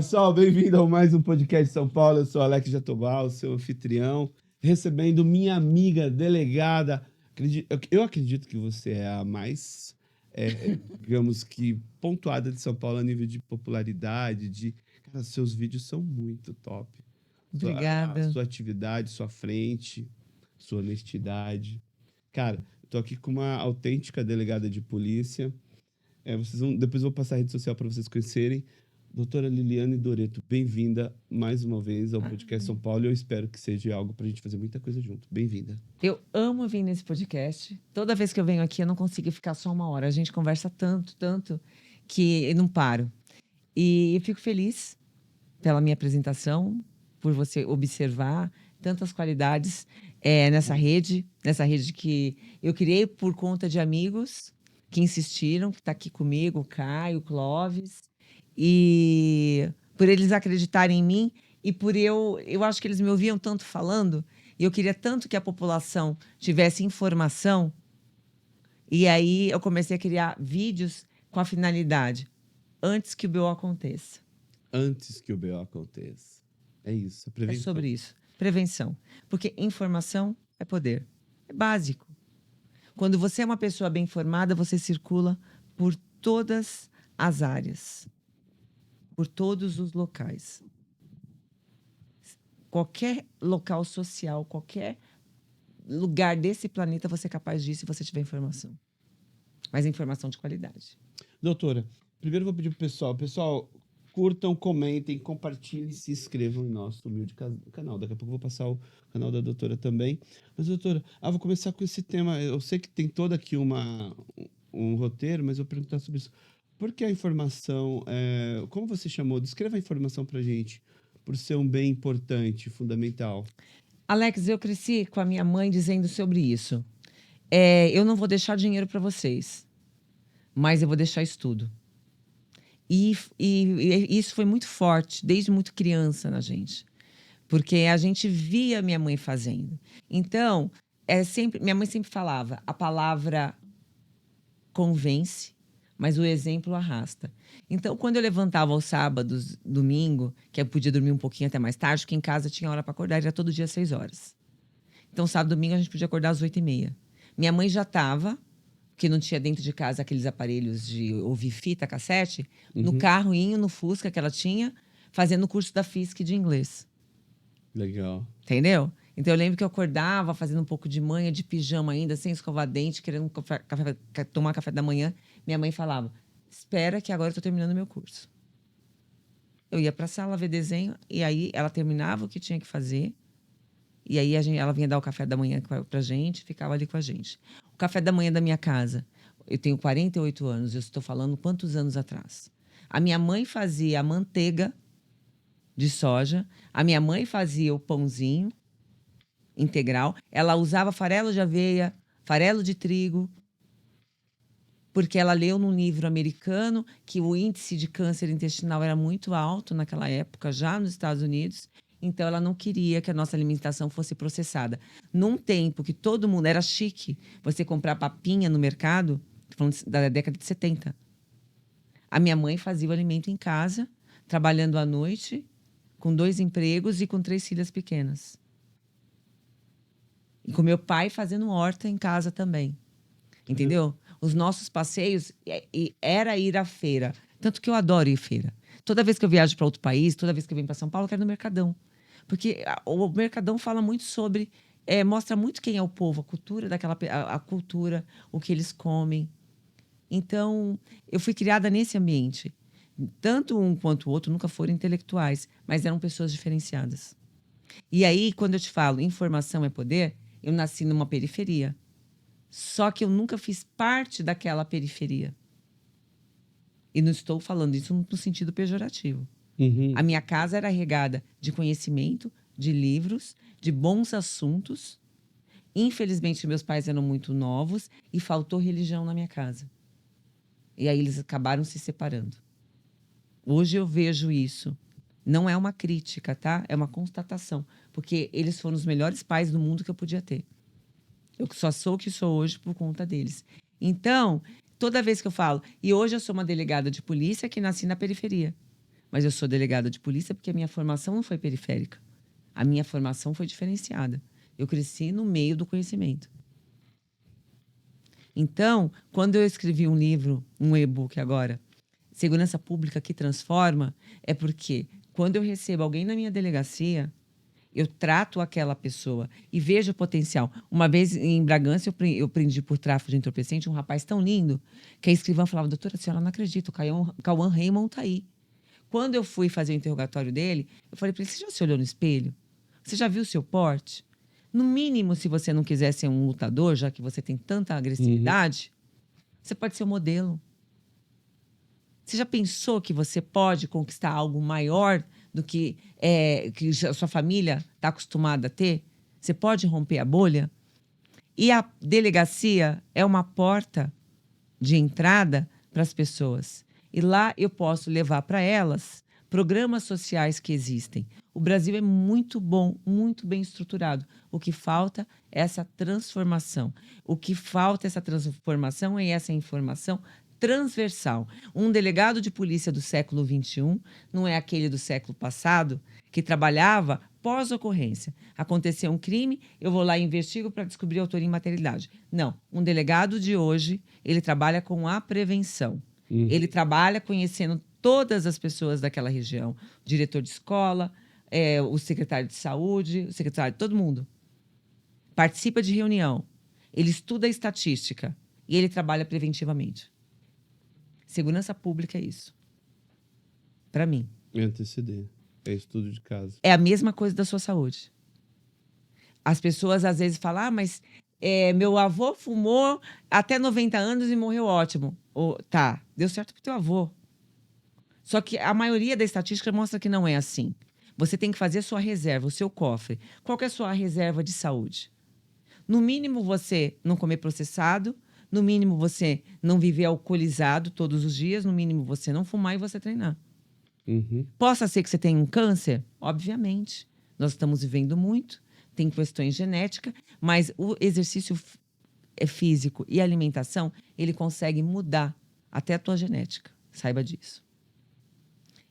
pessoal, bem-vindo a mais um podcast de São Paulo. Eu sou Alex Jatobá, o seu anfitrião, recebendo minha amiga delegada. Eu acredito que você é a mais, digamos que, pontuada de São Paulo a nível de popularidade. Cara, seus vídeos são muito top. A Obrigada. sua atividade, sua frente, sua honestidade. Cara, eu tô aqui com uma autêntica delegada de polícia. Depois eu vou passar a rede social para vocês conhecerem. Doutora Liliane Doreto, bem-vinda mais uma vez ao podcast São Paulo. Eu espero que seja algo para a gente fazer muita coisa junto. Bem-vinda. Eu amo vir nesse podcast. Toda vez que eu venho aqui, eu não consigo ficar só uma hora. A gente conversa tanto, que eu não paro. E eu fico feliz pela minha apresentação, por você observar tantas qualidades nessa rede que eu criei por conta de amigos que insistiram, que está aqui comigo, o Caio, o Clóvis, e por eles acreditarem em mim e por eu acho que eles me ouviam tanto falando, e eu queria tanto que a população tivesse informação, e aí eu comecei a criar vídeos com a finalidade, antes que o BO aconteça. Antes que o BO aconteça. É isso, a É prevenção. sobre isso. Prevenção. Porque informação é poder. É básico. Quando você é uma pessoa bem informada, você circula por todas as áreas. Por todos os locais. Qualquer local social, qualquer lugar desse planeta, você é capaz disso se você tiver informação. Mas informação de qualidade. Doutora, primeiro eu vou pedir pro pessoal, curtam, comentem, compartilhem e se inscrevam em nosso humilde canal. Daqui a pouco eu vou passar o canal da doutora também. Mas, doutora, vou começar com esse tema. Eu sei que tem todo aqui um roteiro, mas eu vou perguntar sobre isso. Por que a informação, como você chamou? Descreva a informação pra gente, por ser um bem importante, fundamental. Alex, eu cresci com a minha mãe dizendo sobre isso. Eu não vou deixar dinheiro para vocês, mas eu vou deixar estudo. E isso foi muito forte, desde muito criança na gente. Porque a gente via minha mãe fazendo. Então, minha mãe sempre falava, a palavra convence, mas o exemplo arrasta. Então, quando eu levantava aos sábados, domingo, que eu podia dormir um pouquinho até mais tarde, porque em casa tinha hora para acordar, era todo dia às 6 horas. Então, sábado e domingo a gente podia acordar às 8h30. Minha mãe já estava, que não tinha dentro de casa aqueles aparelhos de ouvir fita, cassete, no carrinho, no Fusca que ela tinha, fazendo o curso da FISC de inglês. Legal. Entendeu? Então eu lembro que eu acordava fazendo um pouco de manhã, de pijama ainda, sem escovar dente, querendo tomar café da manhã. Minha mãe falava, espera que agora eu tô terminando meu curso. Eu ia pra sala ver desenho, e aí ela terminava o que tinha que fazer, e aí ela vinha dar o café da manhã pra gente, ficava ali com a gente. O café da manhã da minha casa, eu tenho 48 anos, eu estou falando quantos anos atrás. A minha mãe fazia a manteiga de soja, a minha mãe fazia o pãozinho integral, ela usava farelo de aveia, farelo de trigo, porque ela leu num livro americano que o índice de câncer intestinal era muito alto naquela época, já nos Estados Unidos. Então, ela não queria que a nossa alimentação fosse processada. Num tempo que todo mundo era chique, você comprar papinha no mercado, falando da década de 70. A minha mãe fazia o alimento em casa, trabalhando à noite, com 2 empregos e com 3 filhas pequenas. E com meu pai fazendo horta em casa também. Entendeu? Os nossos passeios era ir à feira. Tanto que eu adoro ir à feira. Toda vez que eu viajo para outro país, toda vez que eu venho para São Paulo, eu quero ir no Mercadão. Porque o Mercadão fala muito sobre... mostra muito quem é o povo, a cultura a cultura, o que eles comem. Então, eu fui criada nesse ambiente. Tanto um quanto o outro nunca foram intelectuais, mas eram pessoas diferenciadas. E aí, quando eu te falo informação é poder, eu nasci numa periferia. Só que eu nunca fiz parte daquela periferia. E não estou falando isso no sentido pejorativo. A minha casa era regada de conhecimento, de livros, de bons assuntos. Infelizmente, meus pais eram muito novos e faltou religião na minha casa. E aí eles acabaram se separando. Hoje eu vejo isso. Não é uma crítica, tá? É uma constatação. Porque eles foram os melhores pais do mundo que eu podia ter. Eu só sou o que sou hoje por conta deles. Então, toda vez que eu falo... E hoje eu sou uma delegada de polícia que nasci na periferia. Mas eu sou delegada de polícia porque a minha formação não foi periférica. A minha formação foi diferenciada. Eu cresci no meio do conhecimento. Então, quando eu escrevi um livro, um e-book agora, Segurança Pública que Transforma, é porque quando eu recebo alguém na minha delegacia, eu trato aquela pessoa e vejo o potencial. Uma vez em Bragança, eu prendi por tráfico de entorpecente um rapaz tão lindo que a escrivã falava: doutora, a senhora não acredita, o Cauã Raymond está aí. Quando eu fui fazer o interrogatório dele, eu falei para ele: você já se olhou no espelho? Você já viu o seu porte? No mínimo, se você não quiser ser um lutador, já que você tem tanta agressividade, você pode ser um modelo. Você já pensou que você pode conquistar algo maior do que a sua família está acostumada a ter? Você pode romper a bolha? E a delegacia é uma porta de entrada para as pessoas. E lá eu posso levar para elas programas sociais que existem. O Brasil é muito bom, muito bem estruturado. O que falta é essa transformação. O que falta essa transformação é essa informação transversal. Um delegado de polícia do século XXI não é aquele do século passado que trabalhava pós-ocorrência. Aconteceu um crime, eu vou lá e investigo para descobrir a autoria e materialidade. Não. Um delegado de hoje, ele trabalha com a prevenção. Ele trabalha conhecendo todas as pessoas daquela região. O diretor de escola, o secretário de saúde, o secretário, todo mundo. Participa de reunião. Ele estuda a estatística e ele trabalha preventivamente. Segurança pública é isso. Para mim. É anteceder. É estudo de caso. É a mesma coisa da sua saúde. As pessoas às vezes falam: mas meu avô fumou até 90 anos e morreu ótimo. Tá, deu certo pro teu avô. Só que a maioria da estatística mostra que não é assim. Você tem que fazer a sua reserva, o seu cofre. Qual que é a sua reserva de saúde? No mínimo, você não comer processado. No mínimo, você não viver alcoolizado todos os dias. No mínimo, você não fumar e você treinar. Possa ser que você tenha um câncer? Obviamente. Nós estamos vivendo muito. Tem questões genéticas. Mas o exercício físico e alimentação, ele consegue mudar até a tua genética. Saiba disso.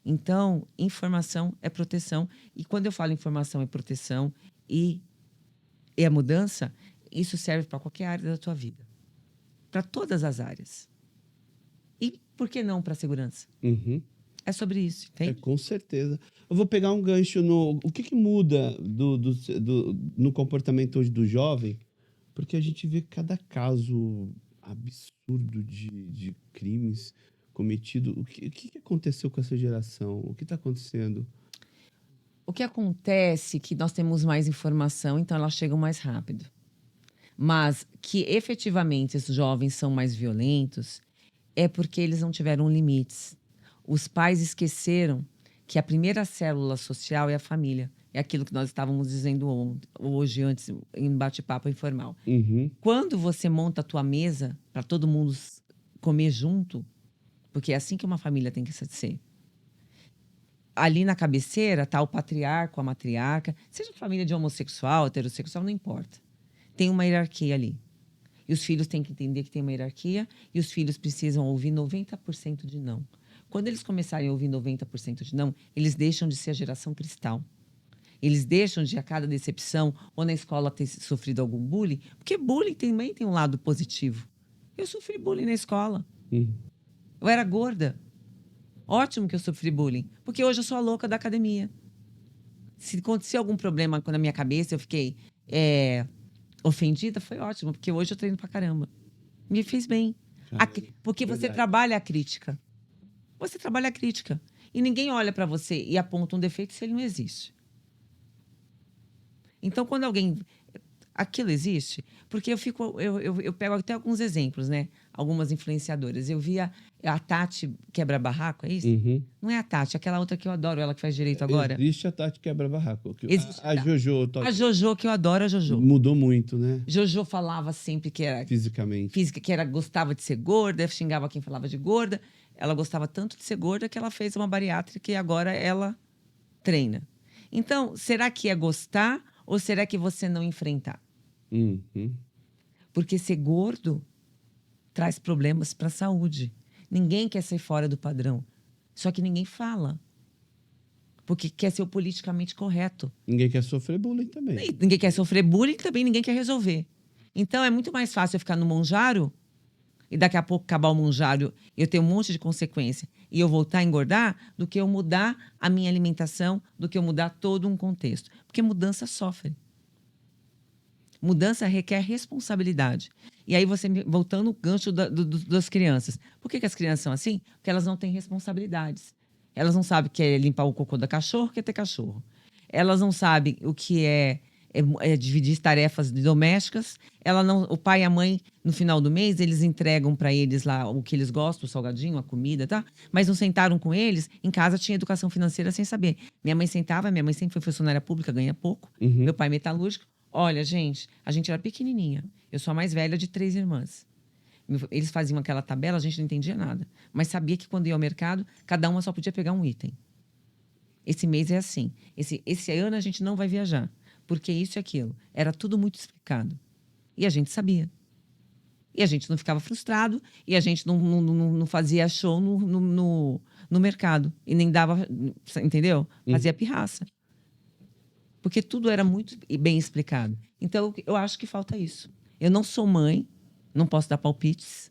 Então, informação é proteção. E quando eu falo informação é proteção e a mudança, isso serve para qualquer área da tua vida. Para todas as áreas. E por que não para a segurança? É sobre isso, entende? Com certeza. Eu vou pegar um gancho no... O que muda no comportamento hoje do jovem? Porque a gente vê cada caso absurdo de crimes cometidos. O que aconteceu com essa geração? O que está acontecendo? O que acontece é que nós temos mais informação, então elas chegam mais rápido. Mas que efetivamente esses jovens são mais violentos é porque eles não tiveram limites. Os pais esqueceram que a primeira célula social é a família. É aquilo que nós estávamos dizendo hoje, antes, em bate-papo informal. Quando você monta a tua mesa para todo mundo comer junto, porque é assim que uma família tem que ser. Ali na cabeceira está o patriarca, a matriarca, seja família de homossexual, heterossexual, não importa. Tem uma hierarquia ali. E os filhos têm que entender que tem uma hierarquia e os filhos precisam ouvir 90% de não. Quando eles começarem a ouvir 90% de não, eles deixam de ser a geração cristal. Eles deixam de, a cada decepção, ou na escola ter sofrido algum bullying, porque bullying também tem um lado positivo. Eu sofri bullying na escola. Eu era gorda. Ótimo que eu sofri bullying, porque hoje eu sou a louca da academia. Se acontecer algum problema na minha cabeça, eu fiquei ofendida, foi ótimo, porque hoje eu treino pra caramba. Me fez bem. Porque você trabalha a crítica. Você trabalha a crítica. E ninguém olha pra você e aponta um defeito se ele não existe. Então, quando alguém... Aquilo existe? Porque eu pego até alguns exemplos, né? Algumas influenciadoras. Eu via a Tati Quebra-Barraco, é isso? Não é a Tati, aquela outra que eu adoro, ela que faz direito agora. Existe a Tati Quebra-Barraco. A Jojo. A Jojo, que eu adoro a Jojo. Mudou muito, né? Jojo falava sempre que era... Fisicamente. Gostava de ser gorda, xingava quem falava de gorda. Ela gostava tanto de ser gorda que ela fez uma bariátrica e agora ela treina. Então, será que é gostar ou será que você não enfrentar? Porque ser gordo traz problemas para a saúde. Ninguém quer sair fora do padrão. Só que ninguém fala. Porque quer ser o politicamente correto. Ninguém quer sofrer bullying também. E ninguém quer sofrer bullying, também ninguém quer resolver. Então, é muito mais fácil eu ficar no Monjaro e daqui a pouco acabar o Monjaro e eu ter um monte de consequência e eu voltar a engordar, do que eu mudar a minha alimentação, do que eu mudar todo um contexto. Porque mudança sofre. Mudança requer responsabilidade. E aí você, voltando ao gancho das crianças. Por que as crianças são assim? Porque elas não têm responsabilidades. Elas não sabem o que é limpar o cocô da cachorro, o que é ter cachorro. Elas não sabem o que é dividir tarefas domésticas. O pai e a mãe, no final do mês, eles entregam para eles lá o que eles gostam, o salgadinho, a comida, tá? Mas não sentaram com eles. Em casa tinha educação financeira sem saber. Minha mãe sempre foi funcionária pública, ganha pouco. Uhum. Meu pai metalúrgico. Olha, gente, a gente era pequenininha. Eu sou a mais velha de 3 irmãs. Eles faziam aquela tabela, a gente não entendia nada. Mas sabia que quando ia ao mercado, cada uma só podia pegar um item. Esse mês é assim. Esse ano a gente não vai viajar. Porque isso e aquilo. Era tudo muito explicado. E a gente sabia. E a gente não ficava frustrado. E a gente não fazia show no mercado. E nem dava... Entendeu? Fazia pirraça. Porque tudo era muito bem explicado. Então, eu acho que falta isso. Eu não sou mãe, não posso dar palpites,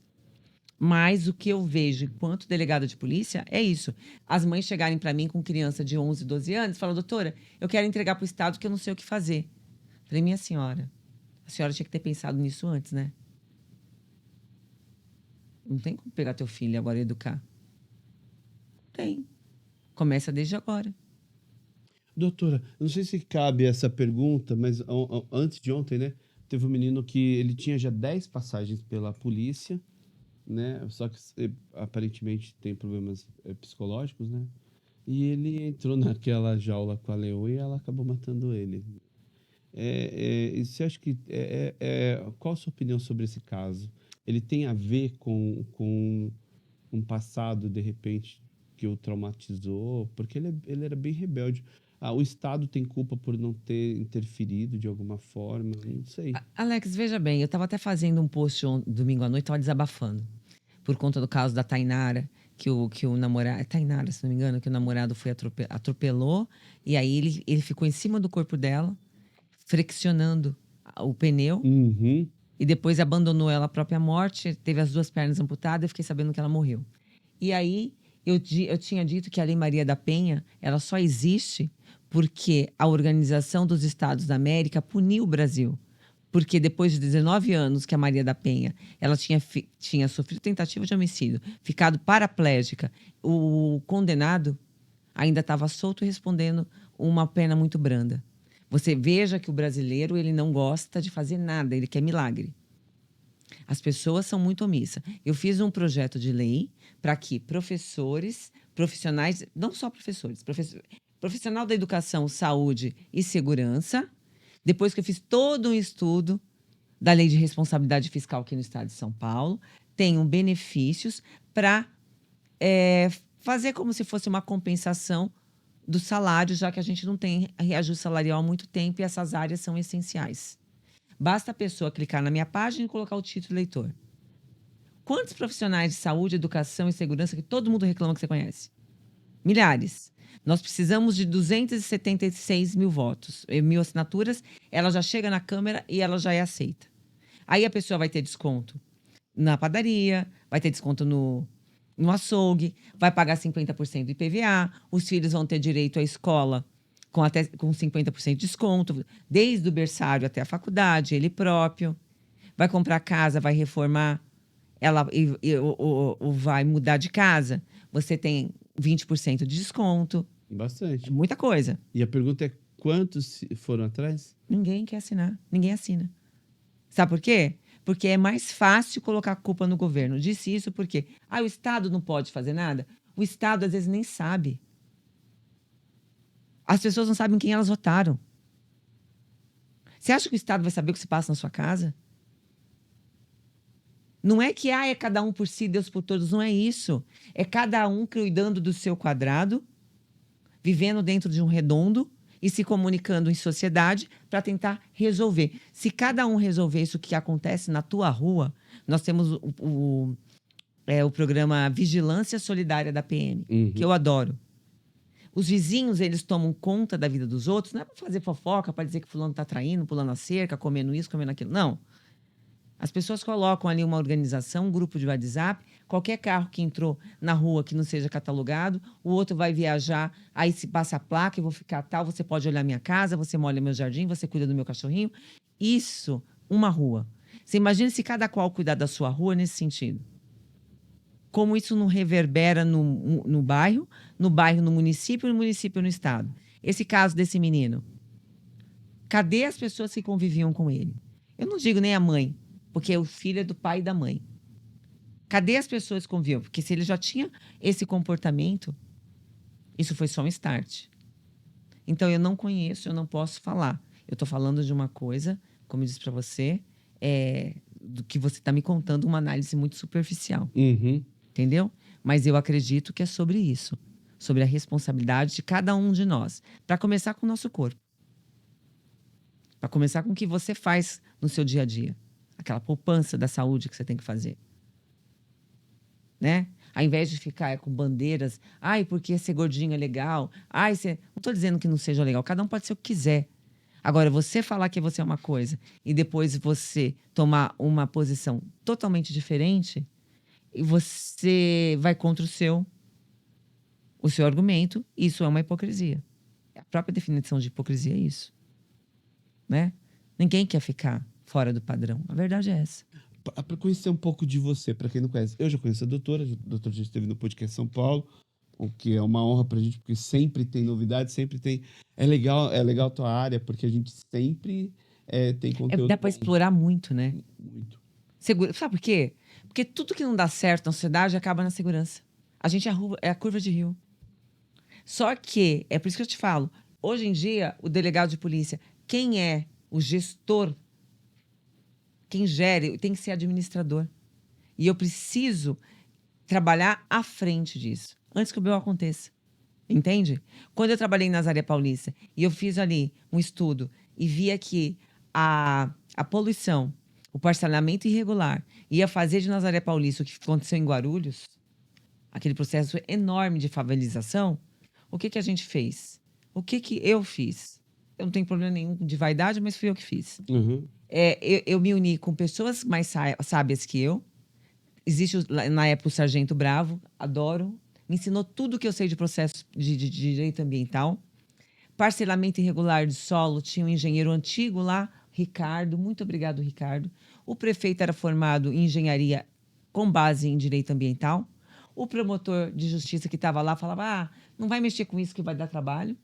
mas o que eu vejo enquanto delegada de polícia é isso. As mães chegarem para mim com criança de 11, 12 anos e falam, doutora, eu quero entregar para o Estado que eu não sei o que fazer. Falei, minha senhora, a senhora tinha que ter pensado nisso antes, né? Não tem como pegar teu filho agora e educar. Tem. Começa desde agora. Doutora, não sei se cabe essa pergunta, mas antes de ontem, né? Teve um menino que ele tinha já 10 passagens pela polícia, né? Só que aparentemente tem problemas psicológicos, né? E ele entrou naquela jaula com a leoa e ela acabou matando ele. Você acha que... qual a sua opinião sobre esse caso? Ele tem a ver com um passado, de repente, que o traumatizou? Porque ele era bem rebelde. O Estado tem culpa por não ter interferido de alguma forma? Não sei. Alex, veja bem, eu estava até fazendo um post domingo à noite, estava desabafando. Por conta do caso da Tainara, que o namorado... É Tainara, se não me engano, que o namorado foi atropelou. E aí ele ficou em cima do corpo dela, flexionando o pneu. Uhum. E depois abandonou ela à própria morte. Teve as 2 pernas amputadas. Eu fiquei sabendo que ela morreu. E aí, eu tinha dito que a Lei Maria da Penha, ela só existe porque a Organização dos Estados da América puniu o Brasil. Porque depois de 19 anos que a Maria da Penha ela tinha sofrido tentativa de homicídio, ficado paraplégica, o condenado ainda estava solto e respondendo uma pena muito branda. Você veja que o brasileiro ele não gosta de fazer nada, ele quer milagre. As pessoas são muito omissas. Eu fiz um projeto de lei para que professores, profissionais, não só professores, profissional da educação, saúde e segurança, depois que eu fiz todo um estudo da lei de responsabilidade fiscal aqui no estado de São Paulo, tenham benefícios para fazer como se fosse uma compensação do salário, já que a gente não tem reajuste salarial há muito tempo e essas áreas são essenciais. Basta a pessoa clicar na minha página e colocar o título leitor. Quantos profissionais de saúde, educação e segurança que todo mundo reclama que você conhece? Milhares. Nós precisamos de 276 mil votos, 1.000 assinaturas. Ela já chega na Câmara e ela já é aceita. Aí a pessoa vai ter desconto na padaria, vai ter desconto no açougue, vai pagar 50% de IPVA, os filhos vão ter direito à escola com 50% de desconto, desde o berçário até a faculdade, ele próprio. Vai comprar casa, vai reformar, ou vai mudar de casa, você tem 20% de desconto. Bastante. É muita coisa. E a pergunta é, quantos foram atrás? Ninguém quer assinar, ninguém assina. Sabe por quê? Porque é mais fácil colocar a culpa no governo. Disse isso porque o Estado não pode fazer nada. O Estado, às vezes, nem sabe. As pessoas não sabem quem elas votaram. Você acha que o Estado vai saber o que se passa na sua casa? Não é que é cada um por si, Deus por todos. Não é isso. É cada um cuidando do seu quadrado, vivendo dentro de um redondo e se comunicando em sociedade para tentar resolver. Se cada um resolver isso que acontece na tua rua, nós temos o programa Vigilância Solidária da PM, que eu adoro. Os vizinhos, eles tomam conta da vida dos outros, não é para fazer fofoca, para dizer que fulano tá traindo, pulando a cerca, comendo isso, comendo aquilo. Não. As pessoas colocam ali uma organização, um grupo de WhatsApp, qualquer carro que entrou na rua que não seja catalogado, o outro vai viajar, aí se passa a placa, eu vou ficar tal, você pode olhar minha casa, você molha meu jardim, você cuida do meu cachorrinho. Isso, uma rua. Você imagina se cada qual cuidar da sua rua nesse sentido. Como isso não reverbera no bairro no município no estado. Esse caso desse menino. Cadê as pessoas que conviviam com ele? Eu não digo nem a mãe, porque o filho é do pai e da mãe. Cadê as pessoas que conviviam? Porque se ele já tinha esse comportamento, isso foi só um start. Então, eu não conheço, eu não posso falar. Eu estou falando de uma coisa, como eu disse para você, do que você está me contando, uma análise muito superficial. Uhum. Entendeu? Mas eu acredito que é sobre isso. Sobre a responsabilidade de cada um de nós. Para começar com o nosso corpo. Para começar com o que você faz no seu dia a dia. Aquela poupança da saúde que você tem que fazer. Né? Ao invés de ficar com bandeiras, ai, porque ser gordinho é legal, ai, não estou dizendo que não seja legal, cada um pode ser o que quiser. Agora, você falar que você é uma coisa e depois você tomar uma posição totalmente diferente, e você vai contra o seu argumento, isso é uma hipocrisia. A própria definição de hipocrisia é isso. Né? Ninguém quer ficar fora do padrão. A verdade é essa. Para conhecer um pouco de você, para quem não conhece, eu já conheço a doutora já esteve no podcast São Paulo, o que é uma honra pra gente, porque sempre tem novidade, sempre tem... É legal a tua área, porque a gente sempre tem conteúdo Dá para explorar muito, né? Muito. Sabe por quê? Porque tudo que não dá certo na sociedade acaba na segurança. A gente é a curva de rio. Só que, é por isso que eu te falo, hoje em dia, o delegado de polícia, quem é o gestor, quem gere, tem que ser administrador. E eu preciso trabalhar à frente disso, antes que o BO aconteça. Entende? Quando eu trabalhei em Nazaré Paulista e eu fiz ali um estudo e via que a poluição, o parcelamento irregular ia fazer de Nazaré Paulista o que aconteceu em Guarulhos, aquele processo enorme de favelização, o que a gente fez? O que eu fiz? Eu não tenho problema nenhum de vaidade, mas fui eu que fiz. Uhum. Eu me uni com pessoas mais sábias que eu. Existe, na época, o Sargento Bravo, adoro. Me ensinou tudo que eu sei de processo de direito ambiental. Parcelamento irregular de solo, tinha um engenheiro antigo lá, Ricardo. Muito obrigado, Ricardo. O prefeito era formado em engenharia com base em direito ambiental. O promotor de justiça que estava lá falava, não vai mexer com isso que vai dar trabalho.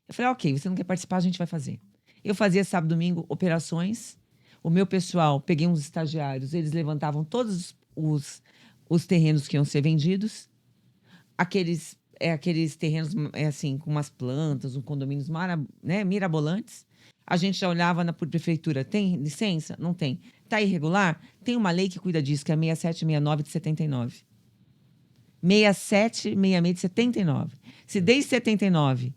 Eu falei, ok, você não quer participar, a gente vai fazer. Eu fazia sábado e domingo operações. O meu pessoal, peguei uns estagiários, eles levantavam todos os terrenos que iam ser vendidos. Aqueles terrenos assim, com umas plantas, condomínios mirabolantes. A gente já olhava na prefeitura, tem licença? Não tem. Está irregular? Tem uma lei que cuida disso, que é a 6769 de 79. 6766 de 79. Se desde 79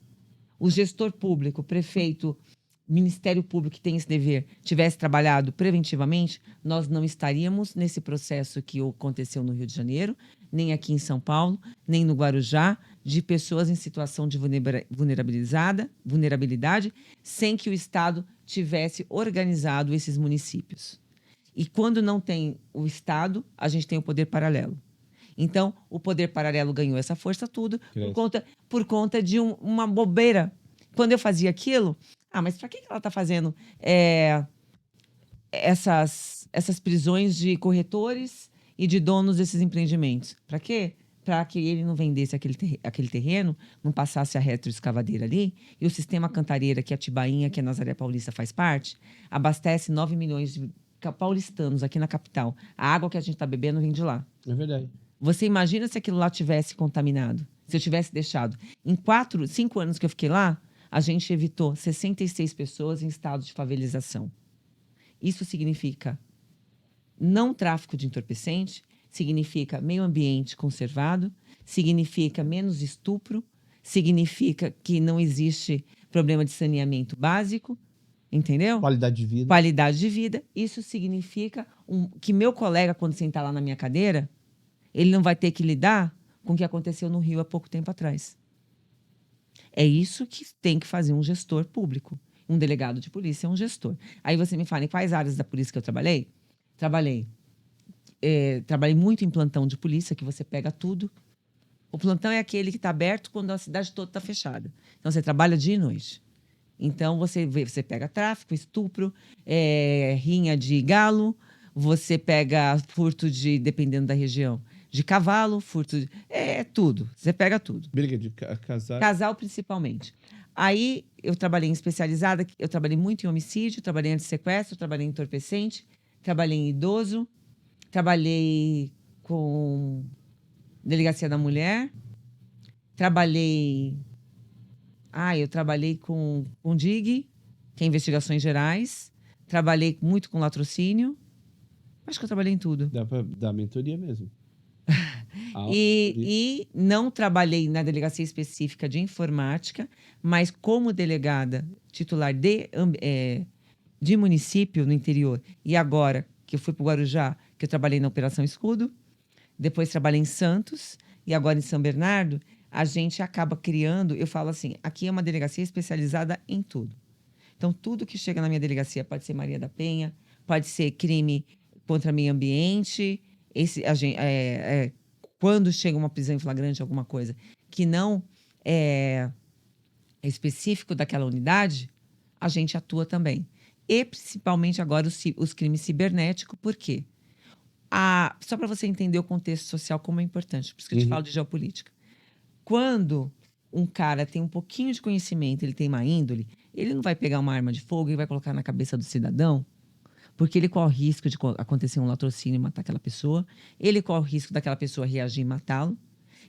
o gestor público, o prefeito, Ministério Público que tem esse dever, tivesse trabalhado preventivamente, nós não estaríamos nesse processo que aconteceu no Rio de Janeiro, nem aqui em São Paulo, nem no Guarujá, de pessoas em situação de vulnerabilidade, sem que o Estado tivesse organizado esses municípios. E quando não tem o Estado, a gente tem o poder paralelo. Então, o poder paralelo ganhou essa força tudo por conta de uma bobeira. Quando eu fazia aquilo, mas para que ela está fazendo essas prisões de corretores e de donos desses empreendimentos? Para quê? Para que ele não vendesse aquele terreno, não passasse a retroescavadeira ali, e o sistema Cantareira, que é a Tibainha, que a Nazaré Paulista faz parte, abastece 9 milhões de paulistanos aqui na capital. A água que a gente está bebendo vem de lá. É verdade. Você imagina se aquilo lá tivesse contaminado? Se eu tivesse deixado. Em 5 anos que eu fiquei lá, a gente evitou 66 pessoas em estado de favelização. Isso significa não tráfico de entorpecente, significa meio ambiente conservado, significa menos estupro, significa que não existe problema de saneamento básico, entendeu? Qualidade de vida. Qualidade de vida. Isso significa que meu colega, quando sentar lá na minha cadeira, ele não vai ter que lidar com o que aconteceu no Rio há pouco tempo atrás. É isso que tem que fazer um gestor público. Um delegado de polícia é um gestor. Aí você me fala, em quais áreas da polícia que eu trabalhei? Trabalhei muito em plantão de polícia, que você pega tudo. O plantão é aquele que está aberto quando a cidade toda está fechada. Então, você trabalha dia e noite. Então, você pega tráfico, estupro, rinha de galo, você pega furto dependendo da região, de cavalo, furto de... tudo. Você pega tudo. Briga de casar. Casal, principalmente. Aí, eu trabalhei em especializada, eu trabalhei muito em homicídio, trabalhei em sequestro, trabalhei em entorpecente, trabalhei em idoso, trabalhei com delegacia da mulher, eu trabalhei com DIG, que é investigações gerais, trabalhei muito com latrocínio, acho que eu trabalhei em tudo. Dá pra dar mentoria mesmo. E não trabalhei na delegacia específica de informática, mas como delegada titular de município no interior, e agora que eu fui para o Guarujá, que eu trabalhei na Operação Escudo, depois trabalhei em Santos e agora em São Bernardo, a gente acaba criando, eu falo assim, aqui é uma delegacia especializada em tudo. Então, tudo que chega na minha delegacia pode ser Maria da Penha, pode ser crime contra meio ambiente, quando chega uma prisão em flagrante, alguma coisa que não é específico daquela unidade, a gente atua também. E, principalmente agora, os crimes cibernéticos. Por quê? Só para você entender o contexto social, como é importante. Por isso que eu te falo de geopolítica. Quando um cara tem um pouquinho de conhecimento, ele tem má índole, ele não vai pegar uma arma de fogo e vai colocar na cabeça do cidadão, porque ele corre o risco de acontecer um latrocínio e matar aquela pessoa, ele corre o risco daquela pessoa reagir e matá-lo,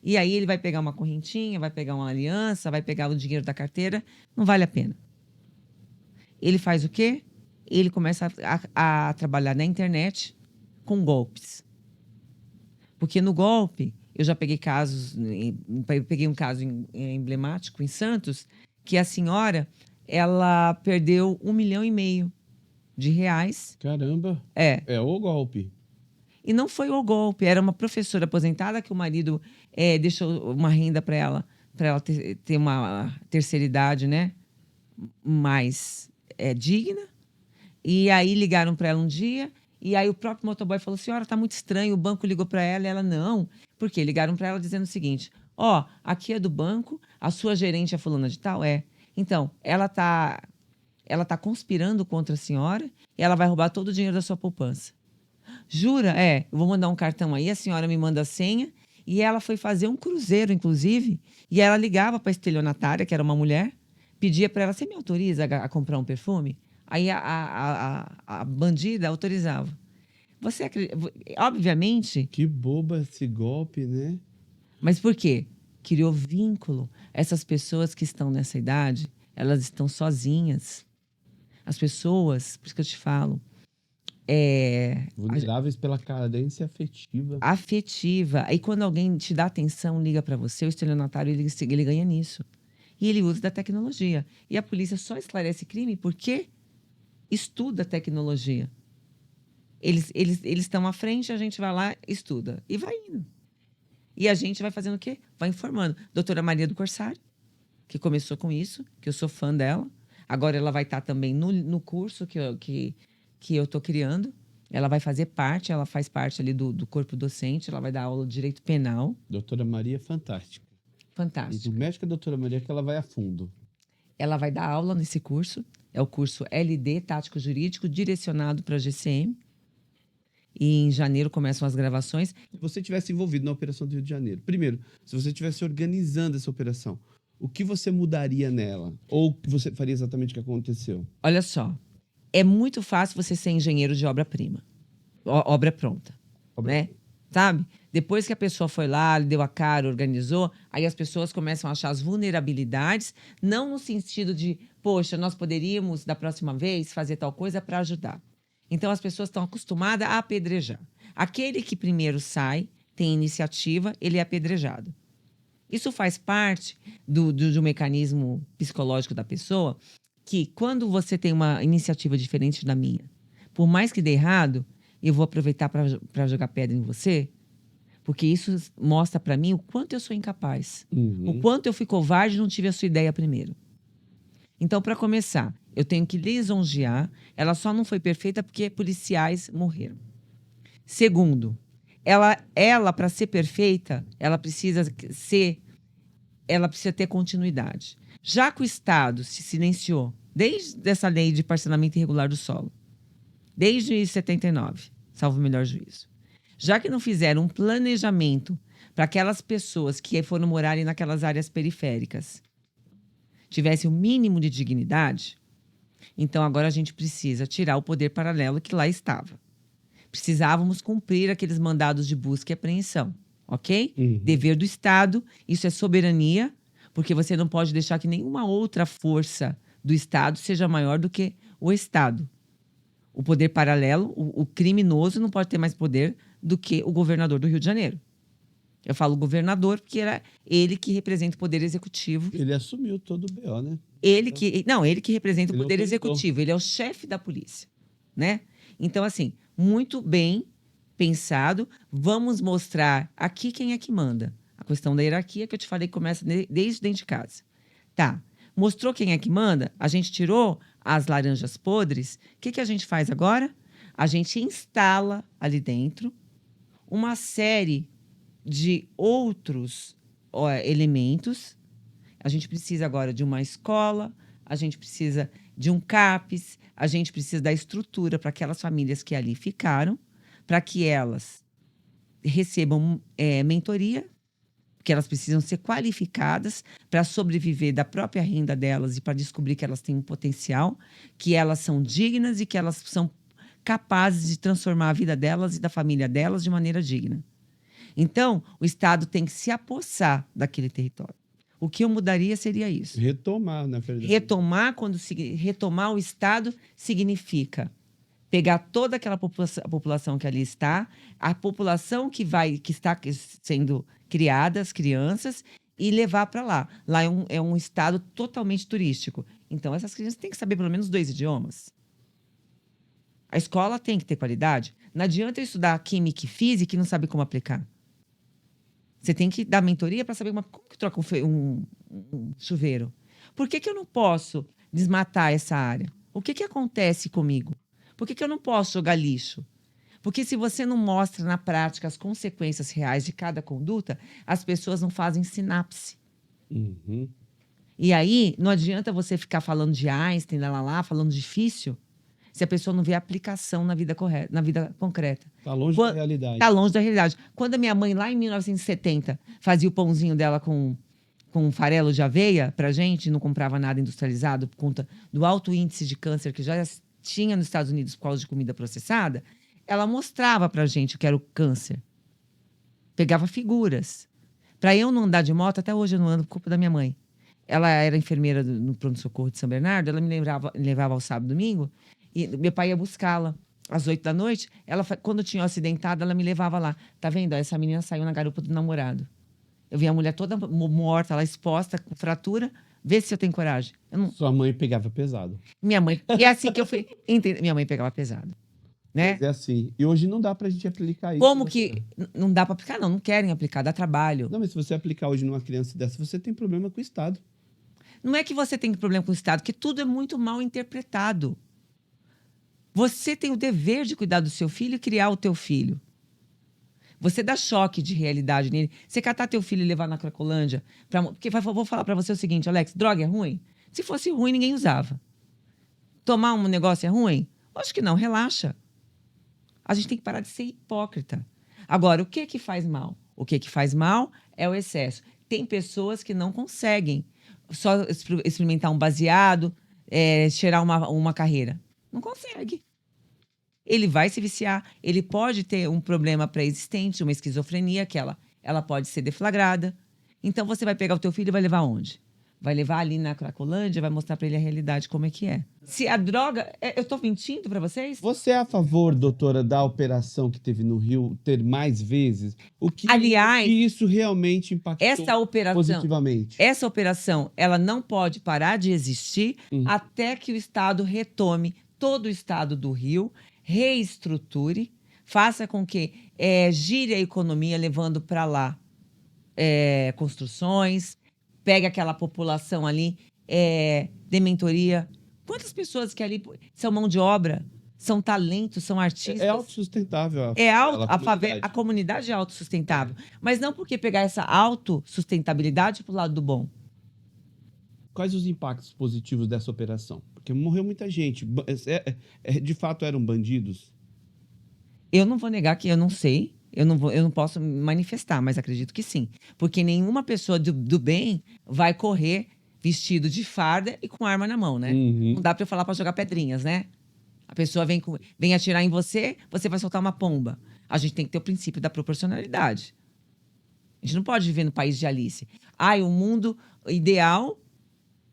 e aí ele vai pegar uma correntinha, vai pegar uma aliança, vai pegar o dinheiro da carteira, não vale a pena. Ele faz o quê? Ele começa a trabalhar na internet com golpes. Porque no golpe, eu já peguei peguei um caso emblemático em Santos, que a senhora, ela perdeu R$1,5 milhão de reais. Caramba! É o golpe. E não foi o golpe, era uma professora aposentada que o marido deixou uma renda para ela ter uma terceira idade, né? Mais digna. E aí ligaram para ela um dia, e aí o próprio motoboy falou: senhora, tá muito estranho, o banco ligou para ela, e ela não. Por quê? Ligaram para ela dizendo o seguinte: aqui é do banco, a sua gerente é fulana de tal? Então, ela tá conspirando contra a senhora e ela vai roubar todo o dinheiro da sua poupança. Jura? Eu vou mandar um cartão aí, a senhora me manda a senha. E ela foi fazer um cruzeiro, inclusive, e ela ligava para a estelionatária, que era uma mulher, pedia para ela: você me autoriza a comprar um perfume? Aí a bandida autorizava. Você acredita? Obviamente... Que boba esse golpe, né? Mas por quê? Criou vínculo. Essas pessoas que estão nessa idade, elas estão sozinhas. As pessoas, por isso que eu te falo... vulneráveis pela carência afetiva. Afetiva. Aí quando alguém te dá atenção, liga para você, o estelionatário, ele ganha nisso. E ele usa da tecnologia. E a polícia só esclarece crime porque estuda a tecnologia. Eles estão à frente, a gente vai lá, estuda. E vai indo. E a gente vai fazendo o quê? Vai informando. Doutora Maria do Corsário, que começou com isso, que eu sou fã dela. Agora ela vai estar também no curso que eu estou criando. Ela vai fazer parte, ela faz parte ali do corpo docente, ela vai dar aula de direito penal. Doutora Maria é fantástica. Fantástica. E o médico é a doutora Maria, que ela vai a fundo. Ela vai dar aula nesse curso. É o curso LD, Tático Jurídico, direcionado para a GCM. E em janeiro começam as gravações. Se você tivesse envolvido na Operação do Rio de Janeiro, primeiro, se você estivesse organizando essa operação, o que você mudaria nela? Ou o que você faria exatamente o que aconteceu? Olha só, é muito fácil você ser engenheiro de obra-prima. Obra pronta, né? Sabe? Depois que a pessoa foi lá, deu a cara, organizou, aí as pessoas começam a achar as vulnerabilidades, não no sentido de, poxa, nós poderíamos, da próxima vez, fazer tal coisa para ajudar. Então, as pessoas estão acostumadas a apedrejar. Aquele que primeiro sai, tem iniciativa, ele é apedrejado. Isso faz parte do mecanismo psicológico da pessoa, que quando você tem uma iniciativa diferente da minha, por mais que dê errado, eu vou aproveitar para jogar pedra em você. Porque isso mostra para mim o quanto eu sou incapaz. Uhum. O quanto eu fui covarde e não tive a sua ideia primeiro. Então, para começar, eu tenho que lisonjear. Ela só não foi perfeita porque policiais morreram. Segundo, ela para ser perfeita, ela precisa ter continuidade. Já que o Estado se silenciou, desde essa lei de parcelamento irregular do solo, desde 79, salvo o melhor juízo, já que não fizeram um planejamento para aquelas pessoas que foram morarem naquelas áreas periféricas tivessem o mínimo de dignidade, então agora a gente precisa tirar o poder paralelo que lá estava. Precisávamos cumprir aqueles mandados de busca e apreensão, ok? Uhum. Dever do Estado, isso é soberania, porque você não pode deixar que nenhuma outra força do Estado seja maior do que o Estado. O poder paralelo, o criminoso, não pode ter mais poder do que o governador do Rio de Janeiro. Eu falo governador porque era ele que representa o poder executivo. Ele assumiu todo o BO, né? Ele que representa o Ele poder autorizou. executivo. Ele é o chefe da polícia, né? Então, assim, muito bem pensado. Vamos mostrar aqui quem é que manda. A questão da hierarquia que eu te falei começa desde dentro de casa. Tá. Mostrou quem é que manda? A gente tirou as laranjas podres. O que a gente faz agora? A gente instala ali dentro uma série de outros elementos. A gente precisa agora de uma escola, a gente precisa de um CAPES, a gente precisa da estrutura para aquelas famílias que ali ficaram, para que elas recebam mentoria, porque elas precisam ser qualificadas para sobreviver da própria renda delas e para descobrir que elas têm um potencial, que elas são dignas e que elas são capazes de transformar a vida delas e da família delas de maneira digna. Então, o Estado tem que se apossar daquele território. O que eu mudaria seria isso. Retomar, na verdade. Retomar o Estado significa pegar toda aquela população que ali está, a população que está sendo criada, as crianças, e levar para lá. Lá é um estado totalmente turístico. Então, essas crianças têm que saber pelo menos 2 idiomas. A escola tem que ter qualidade. Não adianta eu estudar química e física e não saber como aplicar. Você tem que dar mentoria para saber como que troca um chuveiro. Por que eu não posso desmatar essa área? O que acontece comigo? Por que eu não posso jogar lixo? Porque se você não mostra na prática as consequências reais de cada conduta, as pessoas não fazem sinapse. Uhum. E aí, não adianta você ficar falando de Einstein, falando difícil, se a pessoa não vê aplicação na vida concreta. Tá longe da realidade. Tá longe da realidade. Quando a minha mãe, lá em 1970, fazia o pãozinho dela com farelo de aveia pra gente, não comprava nada industrializado por conta do alto índice de câncer que já tinha nos Estados Unidos por causa de comida processada, ela mostrava pra gente o que era o câncer. Pegava figuras. Pra eu não andar de moto, até hoje eu não ando por culpa da minha mãe. Ela era enfermeira no pronto-socorro de São Bernardo, ela me levava ao sábado e domingo, e meu pai ia buscá-la às 8 da noite. Quando tinha um acidentado, ela me levava lá. Tá vendo? Essa menina saiu na garupa do namorado. Eu vi a mulher toda morta, lá exposta, com fratura. Vê se eu tenho coragem. Sua mãe pegava pesado. Minha mãe. E é assim que eu fui. Minha mãe pegava pesado. Né? Mas é assim. E hoje não dá pra gente aplicar isso. Como que não dá pra aplicar? Não querem aplicar, dá trabalho. Não, mas se você aplicar hoje numa criança dessa, você tem problema com o Estado. Não é que você tem problema com o Estado, que tudo é muito mal interpretado. Você tem o dever de cuidar do seu filho e criar o teu filho. Você dá choque de realidade nele. Você catar teu filho e levar na Cracolândia. Porque vou falar pra você o seguinte, Alex, droga é ruim? Se fosse ruim, ninguém usava. Tomar um negócio é ruim? Acho que não, relaxa. A gente tem que parar de ser hipócrita. Agora, o que faz mal? O que faz mal é o excesso. Tem pessoas que não conseguem só experimentar um baseado, cheirar uma carreira. Não consegue. Ele vai se viciar, ele pode ter um problema pré-existente, uma esquizofrenia, que ela pode ser deflagrada. Então, você vai pegar o teu filho e vai levar onde? Vai levar ali na Cracolândia, vai mostrar para ele a realidade como é que é. Se a droga... Eu tô mentindo para vocês? Você é a favor, doutora, da operação que teve no Rio ter mais vezes? Aliás, que isso realmente impactou positivamente? Essa operação, ela não pode parar de existir até que o Estado retome todo o Estado do Rio, reestruture, faça com que gire a economia levando para lá construções, pegue aquela população ali, dê mentoria. Quantas pessoas que ali são mão de obra, são talentos, são É artistas? autossustentável A comunidade. comunidade é autossustentável. Mas não porque pegar essa autossustentabilidade para o lado do bom. Quais os impactos positivos dessa operação? Porque morreu muita gente. De fato eram bandidos? Eu não vou negar que eu não sei. Eu não posso me manifestar, mas acredito que sim. Porque nenhuma pessoa do bem vai correr vestido de farda e com arma na mão, né? Uhum. Não dá para eu falar para jogar pedrinhas, né? A pessoa vem atirar em você, você vai soltar uma pomba. A gente tem que ter o princípio da proporcionalidade. A gente não pode viver no país de Alice. O mundo ideal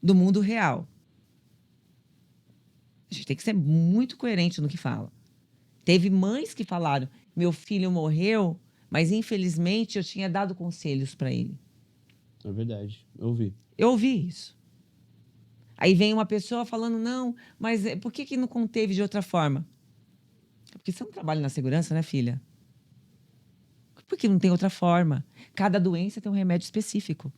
do mundo real. A gente tem que ser muito coerente no que fala. Teve mães que falaram: meu filho morreu, mas infelizmente eu tinha dado conselhos para ele. É verdade, eu ouvi. Eu ouvi isso. Aí vem uma pessoa falando: não, mas por que não conteve de outra forma? Porque você não trabalha na segurança, né, filha? Porque não tem outra forma. Cada doença tem um remédio específico.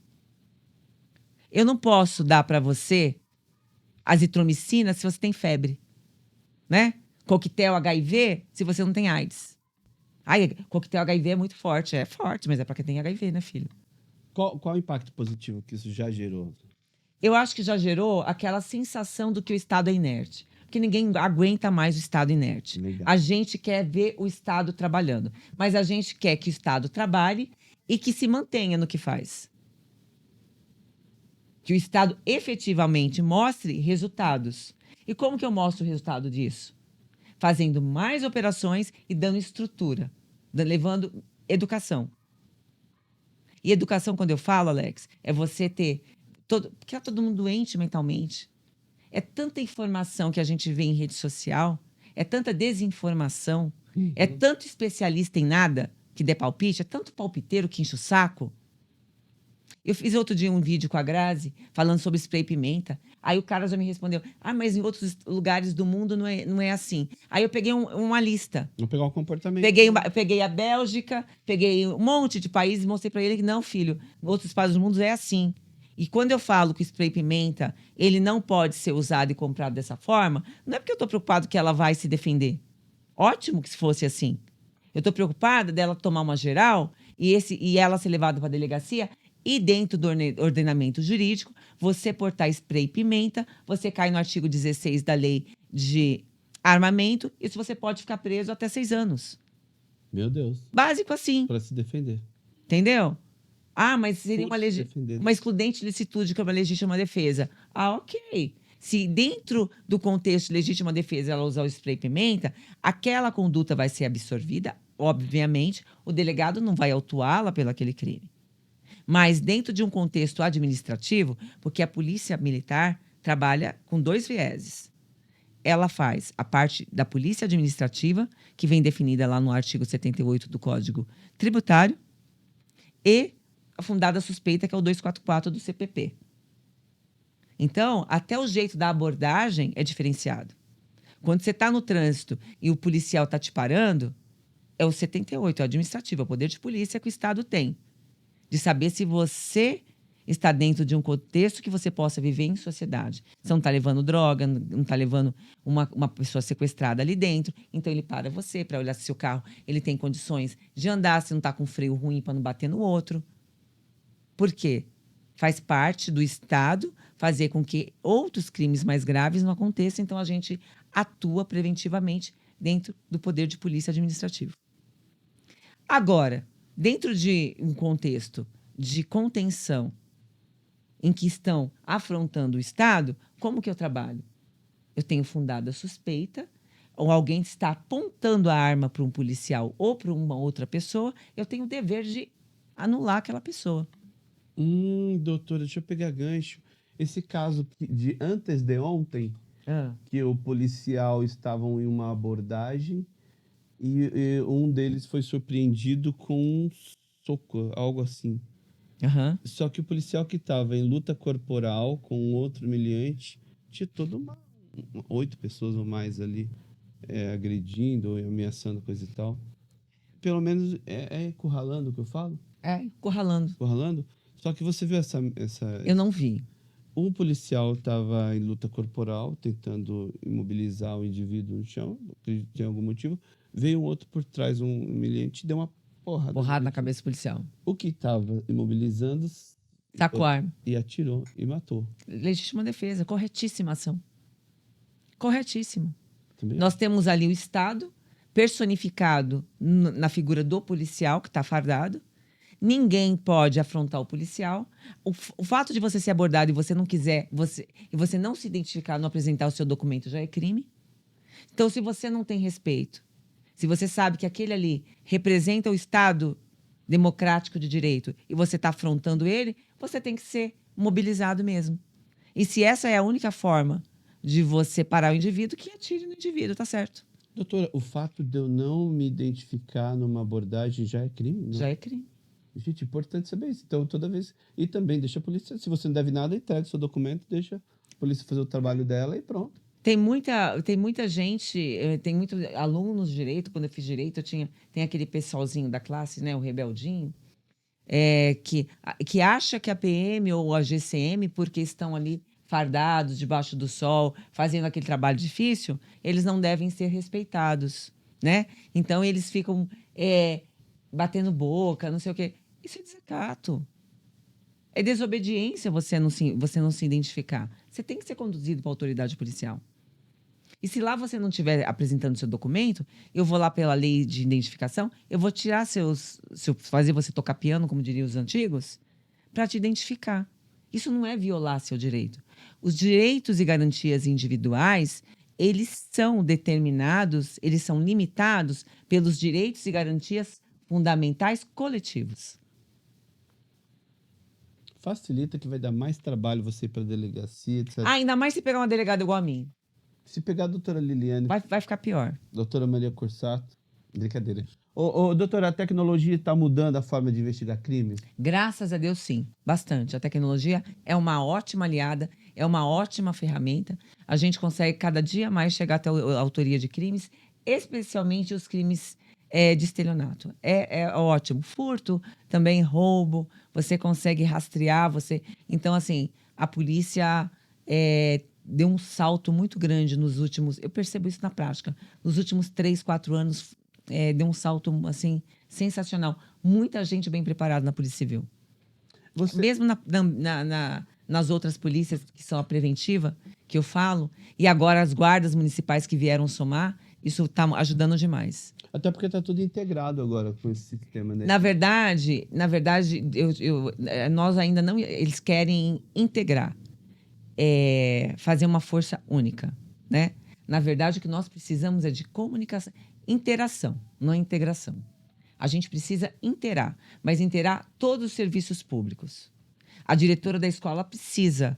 Eu não posso dar para você azitromicina se você tem febre, né? Coquetel HIV se você não tem AIDS. Coquetel HIV é muito forte. É forte, mas é para quem tem HIV, né, filho? Qual o impacto positivo que isso já gerou? Eu acho que já gerou aquela sensação do que o Estado é inerte. Porque ninguém aguenta mais o Estado inerte. Legal. A gente quer ver o Estado trabalhando. Mas a gente quer que o Estado trabalhe e que se mantenha no que faz. Que o Estado efetivamente mostre resultados. E como que eu mostro o resultado disso? Fazendo mais operações e dando estrutura, levando educação. E educação, quando eu falo, Alex, é você ter porque tá todo mundo doente mentalmente. É tanta informação que a gente vê em rede social, é tanta desinformação, é tanto especialista em nada que dê palpite, é tanto palpiteiro que enche o saco. Eu fiz outro dia um vídeo com a Grazi falando sobre spray pimenta. Aí o cara já me respondeu: mas em outros lugares do mundo não é assim. Aí eu peguei uma lista. Vou pegar o comportamento. Peguei a Bélgica, peguei um monte de países e mostrei para ele que não, filho, em outros países do mundo é assim. E quando eu falo que o spray pimenta ele não pode ser usado e comprado dessa forma, não é porque eu estou preocupado que ela vai se defender. Ótimo que se fosse assim. Eu estou preocupada dela tomar uma geral e ela ser levada para a delegacia e dentro do ordenamento jurídico, você portar spray pimenta, você cai no artigo 16 da lei de armamento, isso você pode ficar preso até 6 anos. Meu Deus. Básico assim. Para se defender. Entendeu? Mas seria defender. uma excludente licitude, que é uma legítima defesa. Ok. Se dentro do contexto de legítima defesa ela usar o spray pimenta, aquela conduta vai ser absorvida, obviamente, o delegado não vai autuá-la pelo aquele crime. Mas dentro de um contexto administrativo, porque a polícia militar trabalha com 2 vieses. Ela faz a parte da polícia administrativa, que vem definida lá no artigo 78 do Código Tributário, e a fundada suspeita, que é o 244 do CPP. Então, até o jeito da abordagem é diferenciado. Quando você está no trânsito e o policial está te parando, é o 78, é o administrativo, é o poder de polícia que o Estado tem. De saber se você está dentro de um contexto que você possa viver em sociedade. Você não está levando droga, não está levando uma pessoa sequestrada ali dentro. Então, ele para você para olhar se seu carro ele tem condições de andar, se não está com freio ruim para não bater no outro. Por quê? Faz parte do Estado fazer com que outros crimes mais graves não aconteçam. Então, a gente atua preventivamente dentro do poder de polícia administrativo. Agora, dentro de um contexto de contenção em que estão afrontando o Estado, como que eu trabalho? Eu tenho fundada suspeita, ou alguém está apontando a arma para um policial ou para uma outra pessoa, eu tenho o dever de anular aquela pessoa. Doutora, deixa eu pegar gancho. Esse caso de antes de ontem, que o policial estavam em uma abordagem e um deles foi surpreendido com um soco, algo assim. Só que o policial que estava em luta corporal com outro humilhante tinha toda 8 pessoas ou mais ali agredindo ou ameaçando, coisa e tal. pelo menos é encurralando o que eu falo? Encurralando. Encurralando? Só que você viu Eu não vi. um policial estava em luta corporal, tentando imobilizar o indivíduo no chão, acredito que tinha algum motivo. Veio um outro por trás, um humilhante, e deu uma porrada. Porrada na cabeça do policial. O que estava imobilizando Tacou a arma. e atirou e matou. Legítima defesa. Corretíssima ação. Corretíssimo. Também? Nós temos ali o Estado personificado na figura do policial que está fardado. Ninguém pode afrontar o policial. O fato de você ser abordado e você não quiser, e você não se identificar, não apresentar o seu documento já é crime. Então, se você não tem respeito, se você sabe que aquele ali representa o Estado democrático de direito e você está afrontando ele, você tem que ser mobilizado mesmo. E se essa é a única forma de você parar o indivíduo, que atire no indivíduo, tá certo? Doutora, o fato de eu não me identificar numa abordagem já é crime? Não? Já é crime. Gente, importante saber isso. Então, toda vez... E também, deixa a polícia... Se você não deve nada, entrega seu documento, deixa a polícia fazer o trabalho dela e pronto. Tem muita gente, tem muitos alunos de direito. Quando eu fiz direito, tem aquele pessoalzinho da classe, né, o rebeldinho, que acha que a PM ou a GCM, porque estão ali fardados, debaixo do sol, fazendo aquele trabalho difícil, eles não devem ser respeitados, né? Então, eles ficam batendo boca, não sei o quê. Isso é desacato. É desobediência você não se identificar. Você tem que ser conduzido para a autoridade policial. E se lá você não estiver apresentando seu documento, eu vou lá pela lei de identificação, eu vou tirar fazer você tocar piano, como diriam os antigos, para te identificar. Isso não é violar seu direito. Os direitos e garantias individuais, eles são determinados, eles são limitados pelos direitos e garantias fundamentais coletivos. Facilita que vai dar mais trabalho você ir para a delegacia, etc. Ainda mais se pegar uma delegada igual a mim. Se pegar a doutora Liliane, Vai ficar pior. doutora Maria Corsato, brincadeira. Ô, doutora, a tecnologia está mudando a forma de investigar crimes? Graças a Deus, sim. Bastante. A tecnologia é uma ótima aliada, é uma ótima ferramenta. A gente consegue cada dia mais chegar até a autoria de crimes, especialmente os crimes de estelionato. É ótimo. Furto, também roubo. Você consegue rastrear. Então, assim, a polícia deu um salto muito grande nos últimos... Eu percebo isso na prática. Nos últimos 3, 4 anos, deu um salto, assim, sensacional. Muita gente bem preparada na Polícia Civil. Mesmo nas outras polícias, que são a preventiva, que eu falo, e agora as guardas municipais que vieram somar, isso está ajudando demais. Até porque está tudo integrado agora com esse sistema, né? Na verdade, nós ainda não... Eles querem integrar, fazer uma força única, né? Na verdade, o que nós precisamos é de comunicação, interação, não integração. A gente precisa interar, mas interar todos os serviços públicos. A diretora da escola precisa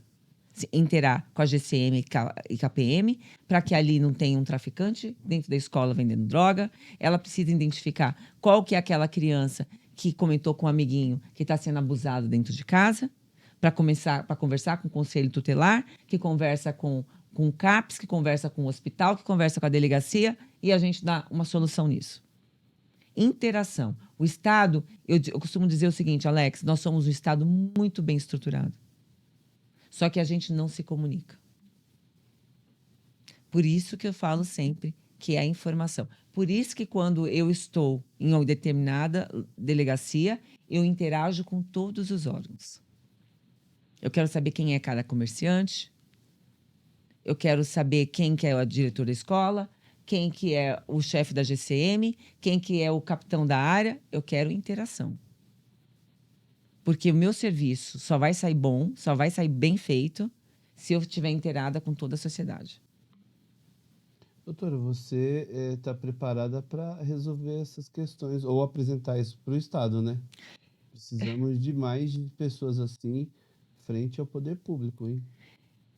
se interar com a GCM e com a PM, para que ali não tenha um traficante dentro da escola vendendo droga. Ela precisa identificar qual que é aquela criança que comentou com um amiguinho que está sendo abusado dentro de casa, para conversar com o conselho tutelar, que conversa com o CAPS, que conversa com o hospital, que conversa com a delegacia, e a gente dá uma solução nisso. Interação. O Estado, eu costumo dizer o seguinte, Alex, nós somos um Estado muito bem estruturado. Só que a gente não se comunica. Por isso que eu falo sempre que é a informação. Por isso que quando eu estou em uma determinada delegacia, eu interajo com todos os órgãos. Eu quero saber quem é cada comerciante, eu quero saber quem que é o diretor da escola, quem que é o chefe da GCM, quem que é o capitão da área. Eu quero interação. Porque o meu serviço só vai sair bom, só vai sair bem feito, se eu estiver inteirada com toda a sociedade. Doutora, você está preparada para resolver essas questões ou apresentar isso para o Estado, né? Precisamos de mais pessoas assim frente ao poder público, hein?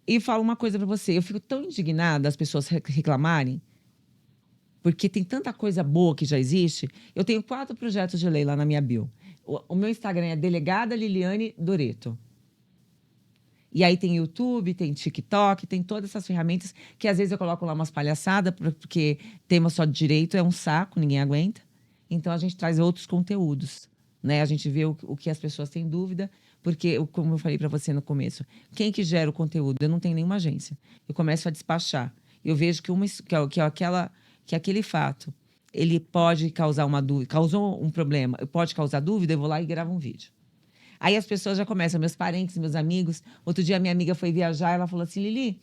E falo uma coisa para você, eu fico tão indignada as pessoas reclamarem, porque tem tanta coisa boa que já existe. Eu tenho 4 projetos de lei lá na minha bio. O meu Instagram é Delegada Liliane Doreto. E aí tem YouTube, tem TikTok, tem todas essas ferramentas que às vezes eu coloco lá umas palhaçadas, porque tema só de direito é um saco, ninguém aguenta. Então, a gente traz outros conteúdos, né? A gente vê o que as pessoas têm dúvida, porque, como eu falei para você no começo, quem que gera o conteúdo? Eu não tenho nenhuma agência. Eu começo a despachar. Eu vejo que aquele fato, ele pode causar uma dúvida, causou um problema, pode causar dúvida, eu vou lá e gravo um vídeo. Aí as pessoas já começam, meus parentes, meus amigos. Outro dia, minha amiga foi viajar, ela falou assim, Lili,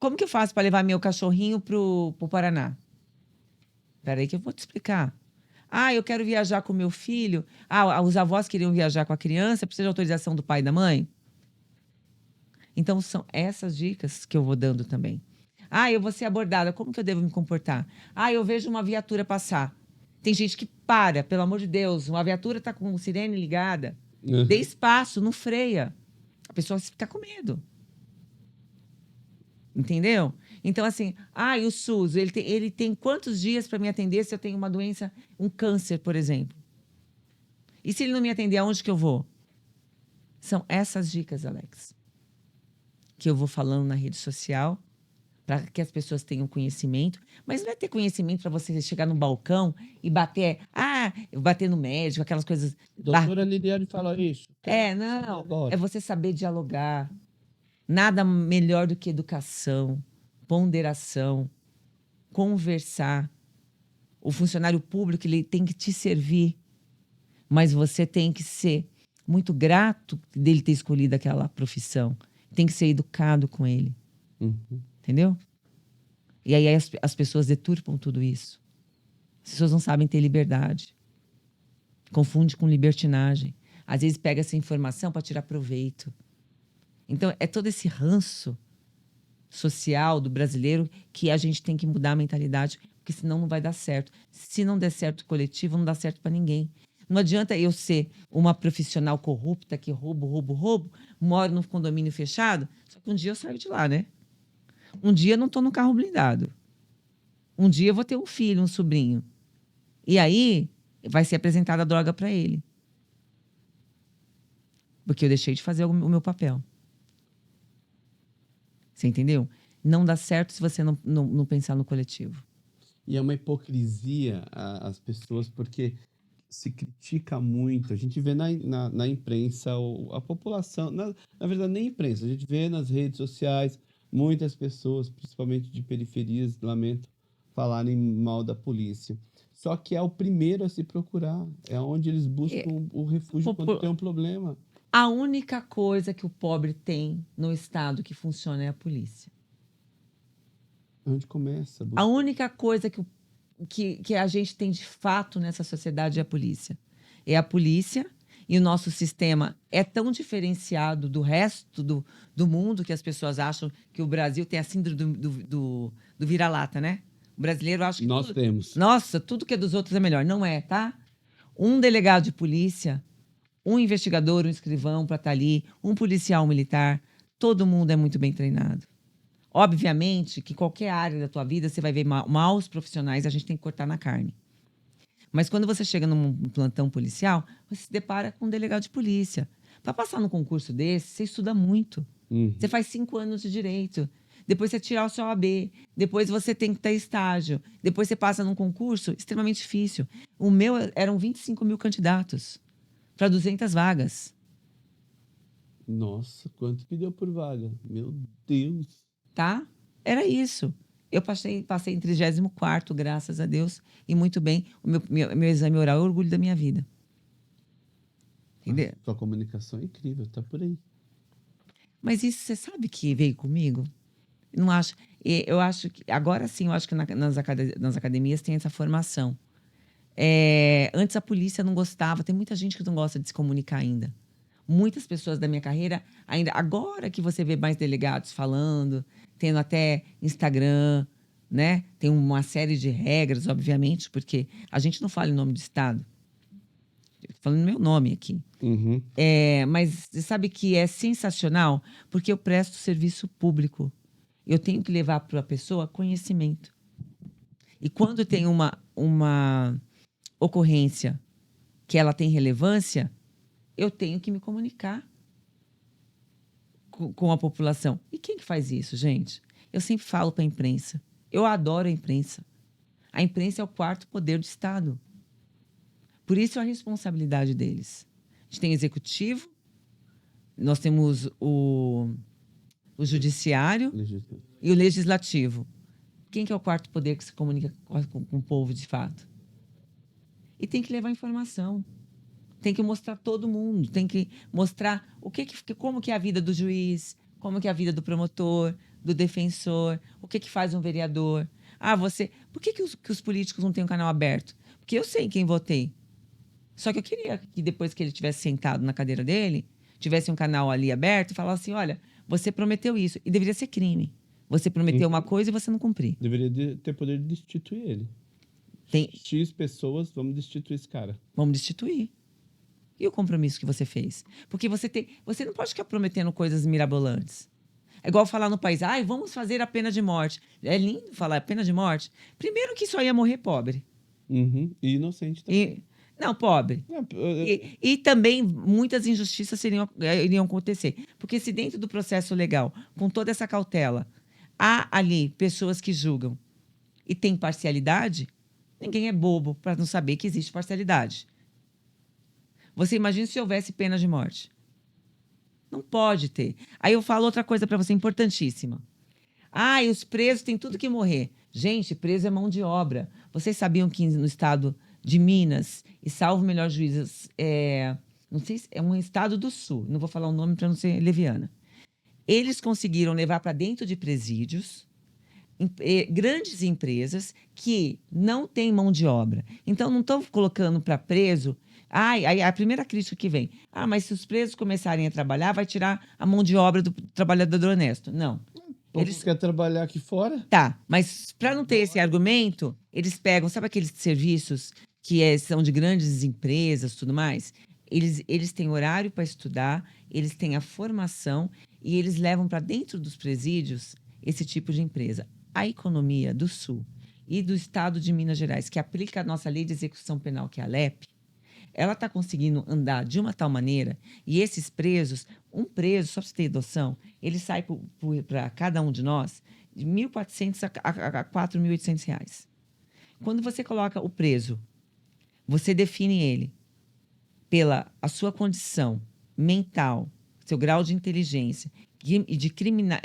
como que eu faço para levar meu cachorrinho pro Paraná? Peraí que eu vou te explicar. Ah, eu quero viajar com meu filho. Ah, os avós queriam viajar com a criança, precisa de autorização do pai e da mãe? Então, são essas dicas que eu vou dando também. Ah, eu vou ser abordada, como que eu devo me comportar? Ah, eu vejo uma viatura passar. Tem gente que para, pelo amor de Deus, uma viatura está com sirene ligada. Dê espaço, não freia. A pessoa fica com medo. Entendeu? Então, assim, e o SUS, ele tem quantos dias para me atender se eu tenho uma doença, um câncer, por exemplo? E se ele não me atender, aonde que eu vou? São essas dicas, Alex, que eu vou falando na rede social para que as pessoas tenham conhecimento. Mas não é ter conhecimento para você chegar no balcão e bater no médico, aquelas coisas. Doutora Liliane fala isso. Não. Agora. É você saber dialogar. Nada melhor do que educação, ponderação, conversar. O funcionário público, ele tem que te servir, mas você tem que ser muito grato dele ter escolhido aquela profissão. Tem que ser educado com ele. Uhum. Entendeu? E aí as pessoas deturpam tudo isso. As pessoas não sabem ter liberdade. Confunde com libertinagem. Às vezes pega essa informação para tirar proveito. Então, é todo esse ranço social do brasileiro que a gente tem que mudar a mentalidade, porque senão não vai dar certo. Se não der certo o coletivo, não dá certo para ninguém. Não adianta eu ser uma profissional corrupta que roubo, moro num condomínio fechado, só que um dia eu saio de lá, né? Um dia eu não estou no carro blindado. Um dia eu vou ter um filho, um sobrinho. E aí vai ser apresentada a droga para ele. Porque eu deixei de fazer o meu papel. Você entendeu? Não dá certo se você não pensar no coletivo. E é uma hipocrisia as pessoas, porque se critica muito. A gente vê na imprensa, a população, na verdade, nem imprensa, a gente vê nas redes sociais muitas pessoas, principalmente de periferias, lamento, falarem mal da polícia. Só que é o primeiro a se procurar, é onde eles buscam o refúgio quando tem um problema. A única coisa que o pobre tem no Estado que funciona é a polícia. Onde começa? A única coisa que a gente tem de fato nessa sociedade é a polícia. É a polícia, e o nosso sistema é tão diferenciado do resto do mundo que as pessoas acham que o Brasil tem a síndrome do vira-lata, né? O brasileiro acha que Nós temos. Nossa, tudo que é dos outros é melhor. Não é, tá? Um delegado de polícia, um investigador, um escrivão para estar ali, um policial militar, todo mundo é muito bem treinado. Obviamente que qualquer área da tua vida você vai ver maus profissionais, a gente tem que cortar na carne. Mas quando você chega num plantão policial, você se depara com um delegado de polícia. Para passar num concurso desse, você estuda muito. Você faz 5 anos de direito. Depois você tirar o seu OAB. Depois você tem que ter estágio. Depois você passa num concurso extremamente difícil. O meu eram 25 mil candidatos para 200 vagas. Nossa, quanto que deu por vaga? Meu Deus. Tá? Era isso. Eu passei em 34º, graças a Deus, e muito bem. O meu exame oral é o orgulho da minha vida. Entendeu? Sua comunicação é incrível, tá por aí. Mas isso você sabe que veio comigo? Não acho. Eu acho que agora sim, eu acho que nas academias tem essa formação. Antes a polícia não gostava, tem muita gente que não gosta de se comunicar ainda. Muitas pessoas da minha carreira, ainda agora que você vê mais delegados falando, tendo até Instagram, né? Tem uma série de regras, obviamente, porque a gente não fala em nome do Estado. Eu tô falando meu nome aqui. Uhum. Mas você sabe que é sensacional, porque eu presto serviço público. Eu tenho que levar para a pessoa conhecimento. E quando tem uma ocorrência que ela tem relevância, eu tenho que me comunicar com a população. E quem que faz isso, gente? Eu sempre falo para a imprensa. Eu adoro a imprensa. A imprensa é o 4º poder do Estado. Por isso a responsabilidade deles. A gente tem executivo, nós temos o judiciário e o legislativo. Quem que é o quarto poder que se comunica com o povo de fato? E tem que levar informação. Tem que mostrar todo mundo. Tem que mostrar como que é a vida do juiz, como que é a vida do promotor, do defensor, o que faz um vereador. Por que os políticos não têm um canal aberto? Porque eu sei quem votei. Só que eu queria que depois que ele tivesse sentado na cadeira dele, tivesse um canal ali aberto e falasse assim, olha, você prometeu isso. E deveria ser crime. Você prometeu uma coisa e você não cumprir. Deveria ter poder de destituir ele. X pessoas, vamos destituir esse cara. Vamos destituir. E o compromisso que você fez? Porque você não pode ficar prometendo coisas mirabolantes. É igual falar no país, vamos fazer a pena de morte. É lindo falar pena de morte. Primeiro que só ia morrer pobre. Uhum. E inocente também. Não, pobre. E também muitas injustiças iriam acontecer. Porque se dentro do processo legal, com toda essa cautela, há ali pessoas que julgam e tem parcialidade, ninguém é bobo para não saber que existe parcialidade. Você imagina se houvesse pena de morte. Não pode ter. Aí eu falo outra coisa para você, importantíssima. E os presos têm tudo que morrer. Gente, preso é mão de obra. Vocês sabiam que no estado de Minas, e salvo melhor juízo, não sei se é um estado do sul, não vou falar o nome para não ser leviana. Eles conseguiram levar para dentro de presídios grandes empresas que não têm mão de obra. Então, não estão colocando para preso. Aí a primeira crítica que vem, mas se os presos começarem a trabalhar, vai tirar a mão de obra do trabalhador honesto. Não. Eles querem trabalhar aqui fora? Tá, mas para não ter esse argumento, eles pegam, sabe aqueles serviços que são de grandes empresas, tudo mais? Eles têm horário para estudar, eles têm a formação e eles levam para dentro dos presídios esse tipo de empresa. A economia do Sul e do estado de Minas Gerais, que aplica a nossa lei de execução penal, que é a LEP, ela está conseguindo andar de uma tal maneira, e esses presos, um preso, só para você ter noção, ele sai para cada um de nós de R$ 1.400 a R$ 4.800. Quando você coloca o preso, você define ele pela a sua condição mental, seu grau de inteligência e de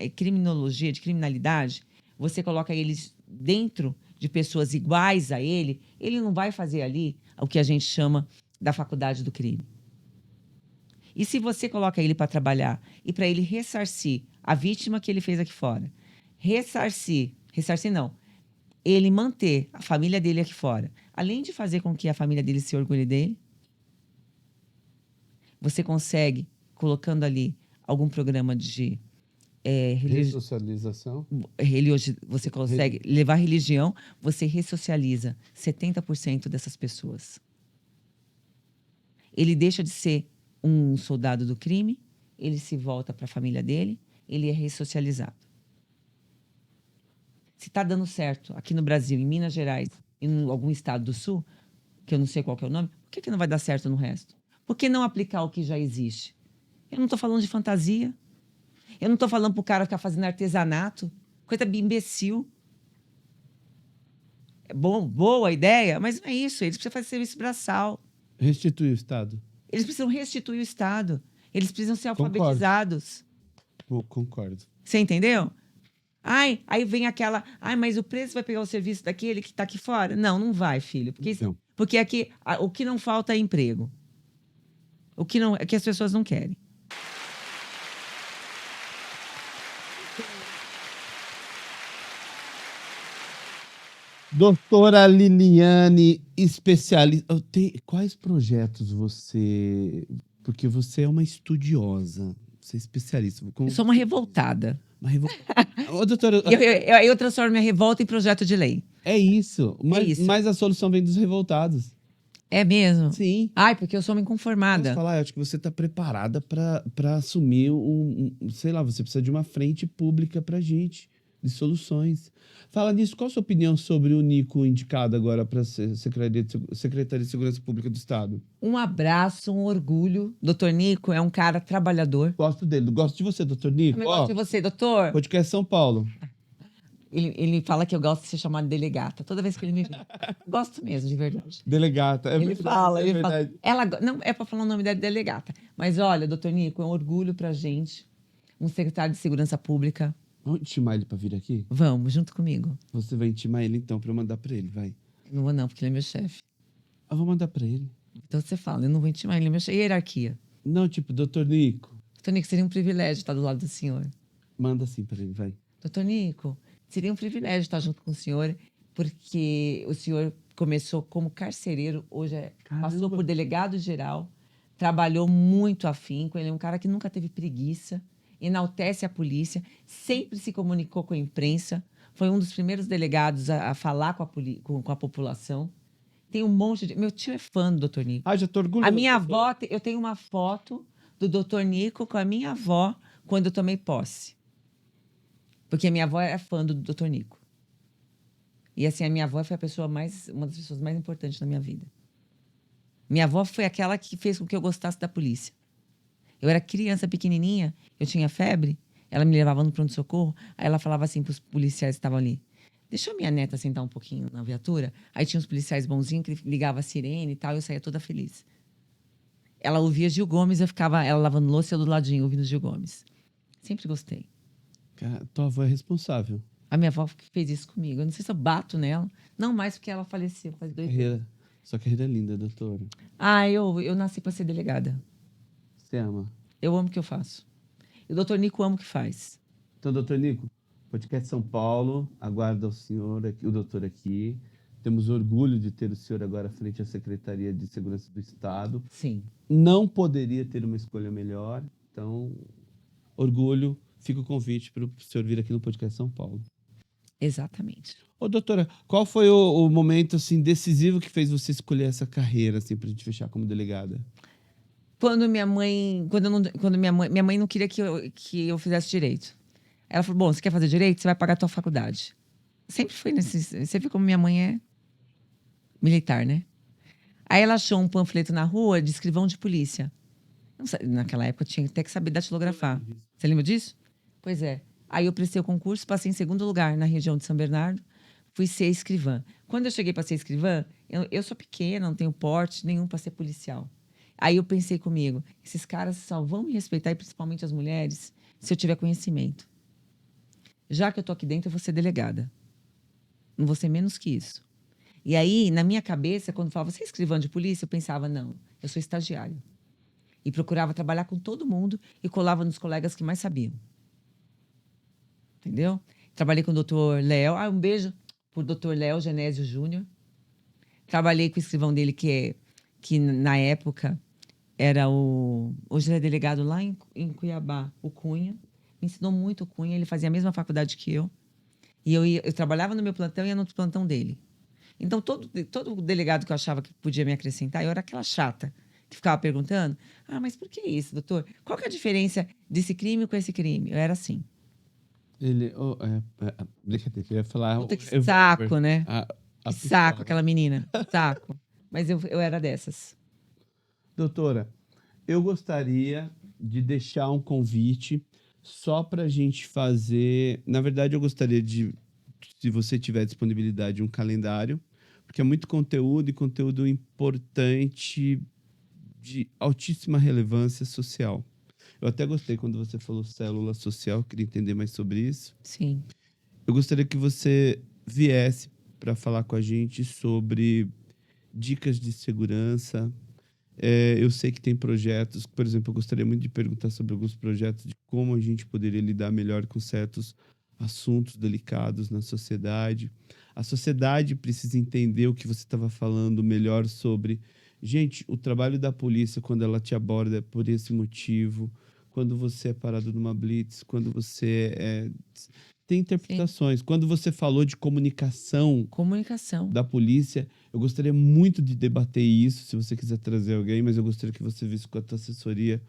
criminologia, de criminalidade, você coloca eles dentro de pessoas iguais a ele não vai fazer ali o que a gente chama da faculdade do crime. E se você coloca ele para trabalhar e para ele ressarcir a vítima que ele fez aqui fora, ressarcir não, ele manter a família dele aqui fora, além de fazer com que a família dele se orgulhe dele, você consegue, colocando ali algum programa de ressocialização. Você consegue levar religião, você ressocializa 70% dessas pessoas. Ele deixa de ser um soldado do crime, ele se volta para a família dele, ele é ressocializado. Se está dando certo aqui no Brasil, em Minas Gerais, em algum estado do Sul, que eu não sei qual que é o nome, por que não vai dar certo no resto? Por que não aplicar o que já existe? Eu não estou falando de fantasia. Eu não estou falando para o cara ficar fazendo artesanato. Coisa imbecil. É boa a ideia, mas não é isso. Eles precisam fazer serviço braçal. Restituir o Estado. Eles precisam restituir o Estado. Eles precisam ser alfabetizados. Concordo. Você entendeu? Aí vem aquela... mas o preso vai pegar o serviço daquele que está aqui fora? Não vai, filho. Porque aqui o que não falta é emprego. O que as pessoas não querem. Doutora Liliane, especialista. Quais projetos você... Porque você é uma estudiosa, você é especialista. Eu sou uma revoltada. Doutora... eu transformo minha revolta em projeto de lei. É isso. Mas a solução vem dos revoltados. É mesmo? Sim. Porque eu sou uma inconformada. Posso falar? Eu acho que você está preparada para assumir sei lá, você precisa de uma frente pública para gente, de soluções. Fala nisso, qual a sua opinião sobre o Nico indicado agora para ser Secretaria de Segurança Pública do Estado? Um abraço, um orgulho. Doutor Nico é um cara trabalhador. Gosto dele. Gosto de você, doutor Nico. Eu gosto de você, doutor. Podcast São Paulo. Ele fala que eu gosto de ser chamada de delegata. Toda vez que ele me vê. Gosto mesmo, de verdade. Delegata, é Ele verdade, fala, é ele fala. verdade. Não é para falar o nome da delegata. Mas olha, doutor Nico, é um orgulho pra gente. Um secretário de Segurança Pública. Vamos intimar ele pra vir aqui? Vamos, junto comigo. Você vai intimar ele então pra eu mandar pra ele, vai. Não vou não, porque ele é meu chefe. Eu vou mandar pra ele. Então você fala, eu não vou intimar, ele é meu chefe. E hierarquia? Não, tipo, doutor Nico. Doutor Nico, seria um privilégio estar do lado do senhor. Manda assim pra ele, vai. Doutor Nico, seria um privilégio estar junto com o senhor, porque o senhor começou como carcereiro, passou Caramba. por delegado geral, trabalhou muito afinco, ele é um cara que nunca teve preguiça, enaltece a polícia, sempre se comunicou com a imprensa, foi um dos primeiros delegados a falar com a população. Tem um monte de... Meu tio é fã do doutor Nico. Ah, já tô orgulhoso. A minha avó, eu tenho uma foto do doutor Nico com a minha avó quando eu tomei posse. Porque a minha avó era fã do doutor Nico. E assim, a minha avó foi uma das pessoas mais importantes na minha vida. Minha avó foi aquela que fez com que eu gostasse da polícia. Eu era criança pequenininha, eu tinha febre, ela me levava no pronto-socorro, aí ela falava assim para os policiais que estavam ali, deixa a minha neta sentar um pouquinho na viatura. Aí tinha uns policiais bonzinhos que ligavam a sirene e tal, e eu saía toda feliz. Ela ouvia Gil Gomes, eu ficava ela lavando louça e eu do ladinho ouvindo Gil Gomes. Sempre gostei. Cara, tua avó é responsável. A minha avó fez isso comigo. Eu não sei se eu bato nela. Não mais porque ela faleceu faz 2 anos. Sua carreira é linda, doutora. Ah, eu nasci para ser delegada. Você ama. Eu amo o que eu faço. E o doutor Nico ama o que faz. Então, doutor Nico, podcast São Paulo, aguarda o senhor aqui, o doutor aqui. Temos orgulho de ter o senhor agora à frente da Secretaria de Segurança do Estado. Sim. Não poderia ter uma escolha melhor. Então, orgulho. Fica o convite para o senhor vir aqui no podcast São Paulo. Exatamente. Ô, doutora, qual foi o momento assim decisivo que fez você escolher essa carreira assim para a gente fechar como delegada? Quando minha mãe não queria que eu fizesse direito. Ela falou: bom, você quer fazer direito? Você vai pagar a tua faculdade. Sempre foi nesse. Você vê como minha mãe é militar, né? Aí ela achou um panfleto na rua de escrivão de polícia. Naquela época eu tinha até que saber datilografar. Você lembra disso? Pois é. Aí eu prestei o concurso, passei em segundo lugar na região de São Bernardo, fui ser escrivã. Quando eu cheguei para ser escrivã, eu sou pequena, não tenho porte nenhum para ser policial. Aí eu pensei comigo, esses caras só vão me respeitar, e principalmente as mulheres, se eu tiver conhecimento. Já que eu tô aqui dentro, eu vou ser delegada. Não vou ser menos que isso. E aí, na minha cabeça, quando falava, você é escrivã de polícia? Eu pensava, não, eu sou estagiária. E procurava trabalhar com todo mundo e colava nos colegas que mais sabiam. Entendeu? Trabalhei com o doutor Léo. Um beijo pro doutor Léo Genésio Júnior. Trabalhei com o escrivão dele, que na época era hoje ele é delegado lá em Cuiabá, o Cunha. Me ensinou muito o Cunha, ele fazia a mesma faculdade que eu. E eu trabalhava no meu plantão e ia no plantão dele. Então, todo delegado que eu achava que podia me acrescentar, eu era aquela chata que ficava perguntando, mas por que isso, doutor? Qual que é a diferença desse crime com esse crime? Eu era assim. Brincadeira, eu ia falar... Puta que saco, né? Que saco, aquela menina. Saco. Mas eu era dessas. Doutora, eu gostaria de deixar um convite só para a gente fazer... Na verdade, eu gostaria de, se você tiver disponibilidade, um calendário, porque é muito conteúdo e conteúdo importante de altíssima relevância social. Eu até gostei quando você falou célula social, queria entender mais sobre isso. Sim. Eu gostaria que você viesse para falar com a gente sobre dicas de segurança. Eu sei que tem projetos, por exemplo, eu gostaria muito de perguntar sobre alguns projetos de como a gente poderia lidar melhor com certos assuntos delicados na sociedade. A sociedade precisa entender o que você estava falando melhor sobre... Gente, o trabalho da polícia, quando ela te aborda, é por esse motivo. Quando você é parado numa blitz, quando você tem interpretações. Sim. Quando você falou de comunicação da polícia, eu gostaria muito de debater isso, se você quiser trazer alguém, mas eu gostaria que você visse com a tua assessoria.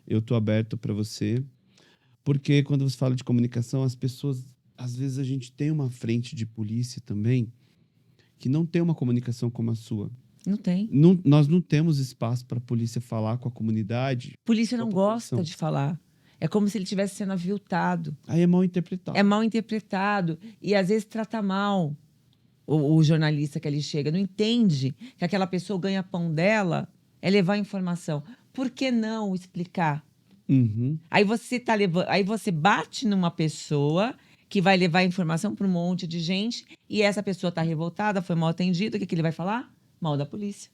Eu estou aberto para você. Porque quando você fala de comunicação, as pessoas... Às vezes a gente tem uma frente de polícia também que não tem uma comunicação como a sua. Não tem. Nós não temos espaço para a polícia falar com a comunidade. Polícia não gosta de falar. É como se ele estivesse sendo aviltado. Aí é mal interpretado. É mal interpretado. E às vezes trata mal o jornalista que ali chega. Não entende que aquela pessoa o ganha-pão dela é levar informação. Por que não explicar? Uhum. Aí você bate numa pessoa que vai levar informação para um monte de gente e essa pessoa está revoltada, foi mal atendida, o que ele vai falar? Mal da polícia.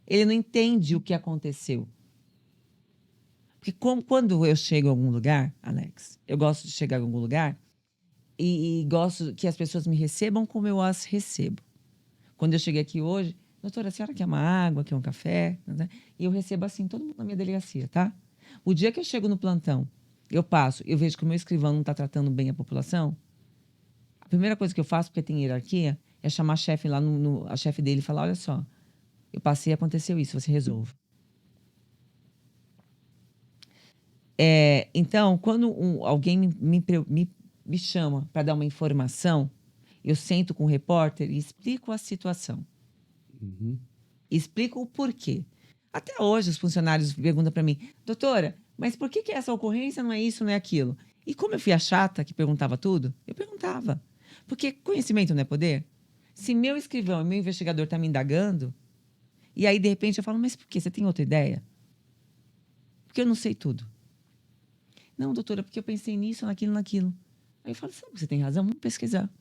Ele não entende o que aconteceu. Porque quando eu chego em algum lugar, Alex, eu gosto de chegar em algum lugar e gosto que as pessoas me recebam como eu as recebo. Quando eu cheguei aqui hoje, doutora, a senhora quer uma água, quer um café? Né? E eu recebo assim, todo mundo na minha delegacia, tá? O dia que eu chego no plantão, eu vejo que o meu escrivão não está tratando bem a população, a primeira coisa que eu faço, porque tem hierarquia, é chamar a chefe lá, a chefe dele e falar, olha só, eu passei, aconteceu isso, você resolve. Então, quando alguém me chama para dar uma informação, eu sento com o repórter e explico a situação. Uhum. Explico o porquê. Até hoje os funcionários perguntam para mim, doutora, mas por que essa ocorrência não é isso, não é aquilo? E como eu fui a chata que perguntava tudo, eu perguntava. Porque conhecimento não é poder. Se meu escrivão e meu investigador estão me indagando, e aí de repente eu falo, mas por quê? Você tem outra ideia? Porque eu não sei tudo. Não, doutora, porque eu pensei nisso, naquilo. Aí eu falo, sabe, você tem razão, vamos pesquisar.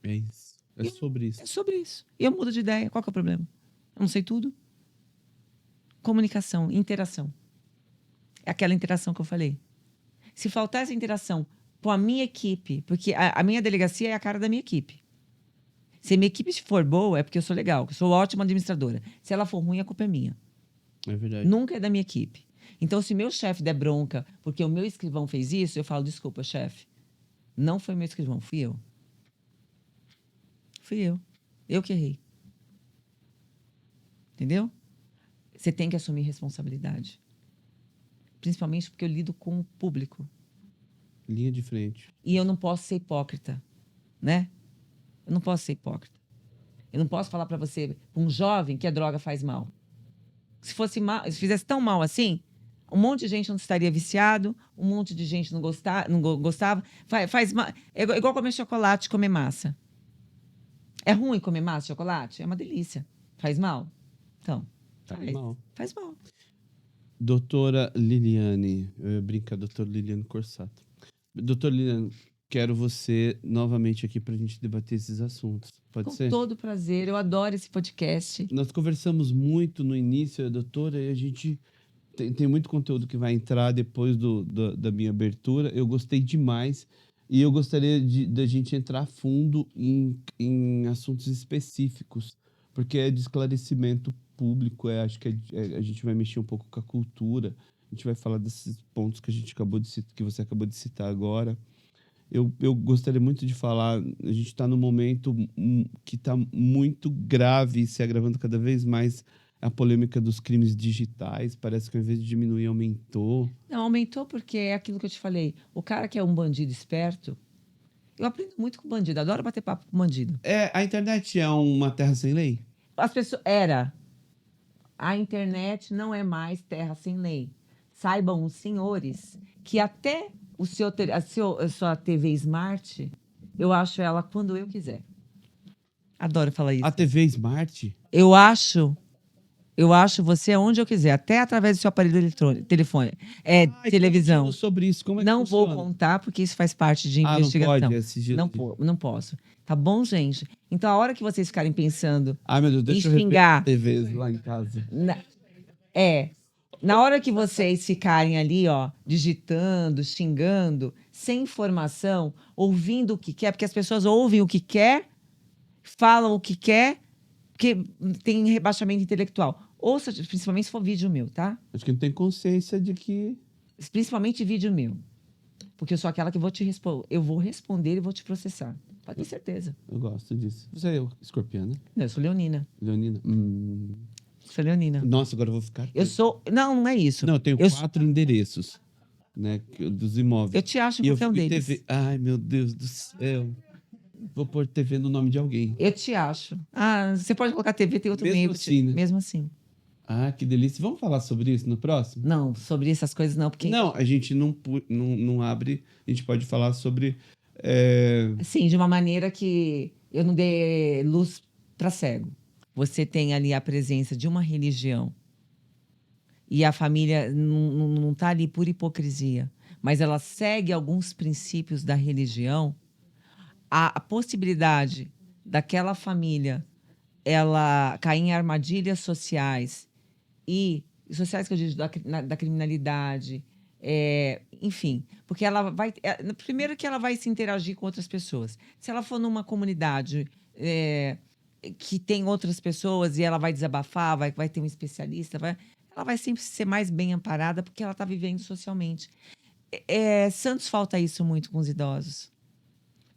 É isso. É sobre isso. É sobre isso. E eu mudo de ideia. Qual que é o problema? Eu não sei tudo. Comunicação, interação. É aquela interação que eu falei. Se faltar essa interação com a minha equipe, porque a minha delegacia é a cara da minha equipe. Se a minha equipe for boa, é porque eu sou legal, que eu sou ótima administradora. Se ela for ruim, a culpa é minha. É verdade. Nunca é da minha equipe. Então, se meu chefe der bronca porque o meu escrivão fez isso, eu falo, desculpa, chefe. Não foi meu escrivão, fui eu. Fui eu. Eu que errei. Entendeu? Você tem que assumir responsabilidade. Principalmente porque eu lido com o público. Linha de frente. E eu não posso ser hipócrita, né? Eu não posso ser hipócrita. Eu não posso falar para você, um jovem, que a droga faz mal. Se fosse mal, se fizesse tão mal assim, um monte de gente não estaria viciado, um monte de gente não gostava. Faz mal. É igual comer chocolate, comer massa. É ruim comer massa, chocolate? É uma delícia. Faz mal? Então, faz mal. Doutora Liliane, eu ia brincar, doutora Liliane Corsato. Doutora Liliane, quero você novamente aqui para a gente debater esses assuntos. Pode ser? Com todo prazer, eu adoro esse podcast. Nós conversamos muito no início, doutora, e a gente tem muito conteúdo que vai entrar depois da minha abertura. Eu gostei demais e eu gostaria da gente entrar a fundo em assuntos específicos, porque é de esclarecimento público, acho que a gente vai mexer um pouco com a cultura, a gente vai falar desses pontos que que você acabou de citar agora. Eu gostaria muito de falar, a gente está num momento que está muito grave, se agravando cada vez mais a polêmica dos crimes digitais. Parece que ao invés de diminuir, aumentou. Não, aumentou porque é aquilo que eu te falei. O cara que é um bandido esperto, eu aprendo muito com bandido, adoro bater papo com bandido. A internet é uma terra sem lei? As pessoas... A internet não é mais terra sem lei. Saibam os senhores que até a sua TV Smart, eu acho ela quando eu quiser. Adoro falar isso. A TV Smart? Eu acho você onde eu quiser, até através do seu aparelho eletrônico, telefone, televisão. Sobre isso, como é que não funciona? vou contar porque isso faz parte de investigação. Não pode, não posso. Tá bom, gente? Então a hora que vocês ficarem pensando meu Deus, deixa em xingar TVs lá em casa. Na hora que vocês ficarem ali, ó, digitando, xingando, sem informação, ouvindo o que quer, porque as pessoas ouvem o que quer, falam o que quer, porque tem rebaixamento intelectual. Ouça, principalmente se for vídeo meu, tá? Acho que não tem consciência de que... Principalmente vídeo meu. Porque eu sou aquela que vou te responder. Eu vou responder e vou te processar. Pode ter certeza. Eu gosto disso. Você é escorpiana? Não, eu sou leonina. Leonina? Sou leonina. Nossa, agora eu vou ficar... Eu sou... Não é isso. Não, eu tenho 4 endereços, né, dos imóveis. Eu te acho que você é um deles. TV... Ai, meu Deus do céu. Vou pôr TV no nome de alguém. Eu te acho. Você pode colocar TV, tem outro Mesmo meio. assim, né? Mesmo assim. Ah, que delícia. Vamos falar sobre isso no próximo? Não, sobre essas coisas não, porque, Não, a gente não abre. A gente pode falar sobre. é, assim, de uma maneira que eu não dê luz para cego. Você tem ali a presença de uma religião e a família não tá ali por hipocrisia, mas ela segue alguns princípios da religião, a possibilidade daquela família ela cair em armadilhas sociais e sociais que eu digo da criminalidade, enfim, porque ela vai primeiro que ela vai se interagir com outras pessoas. Se ela for numa comunidade que tem outras pessoas e ela vai desabafar, vai ter um especialista, ela vai sempre ser mais bem amparada porque ela está vivendo socialmente. Santos falta isso muito com os idosos.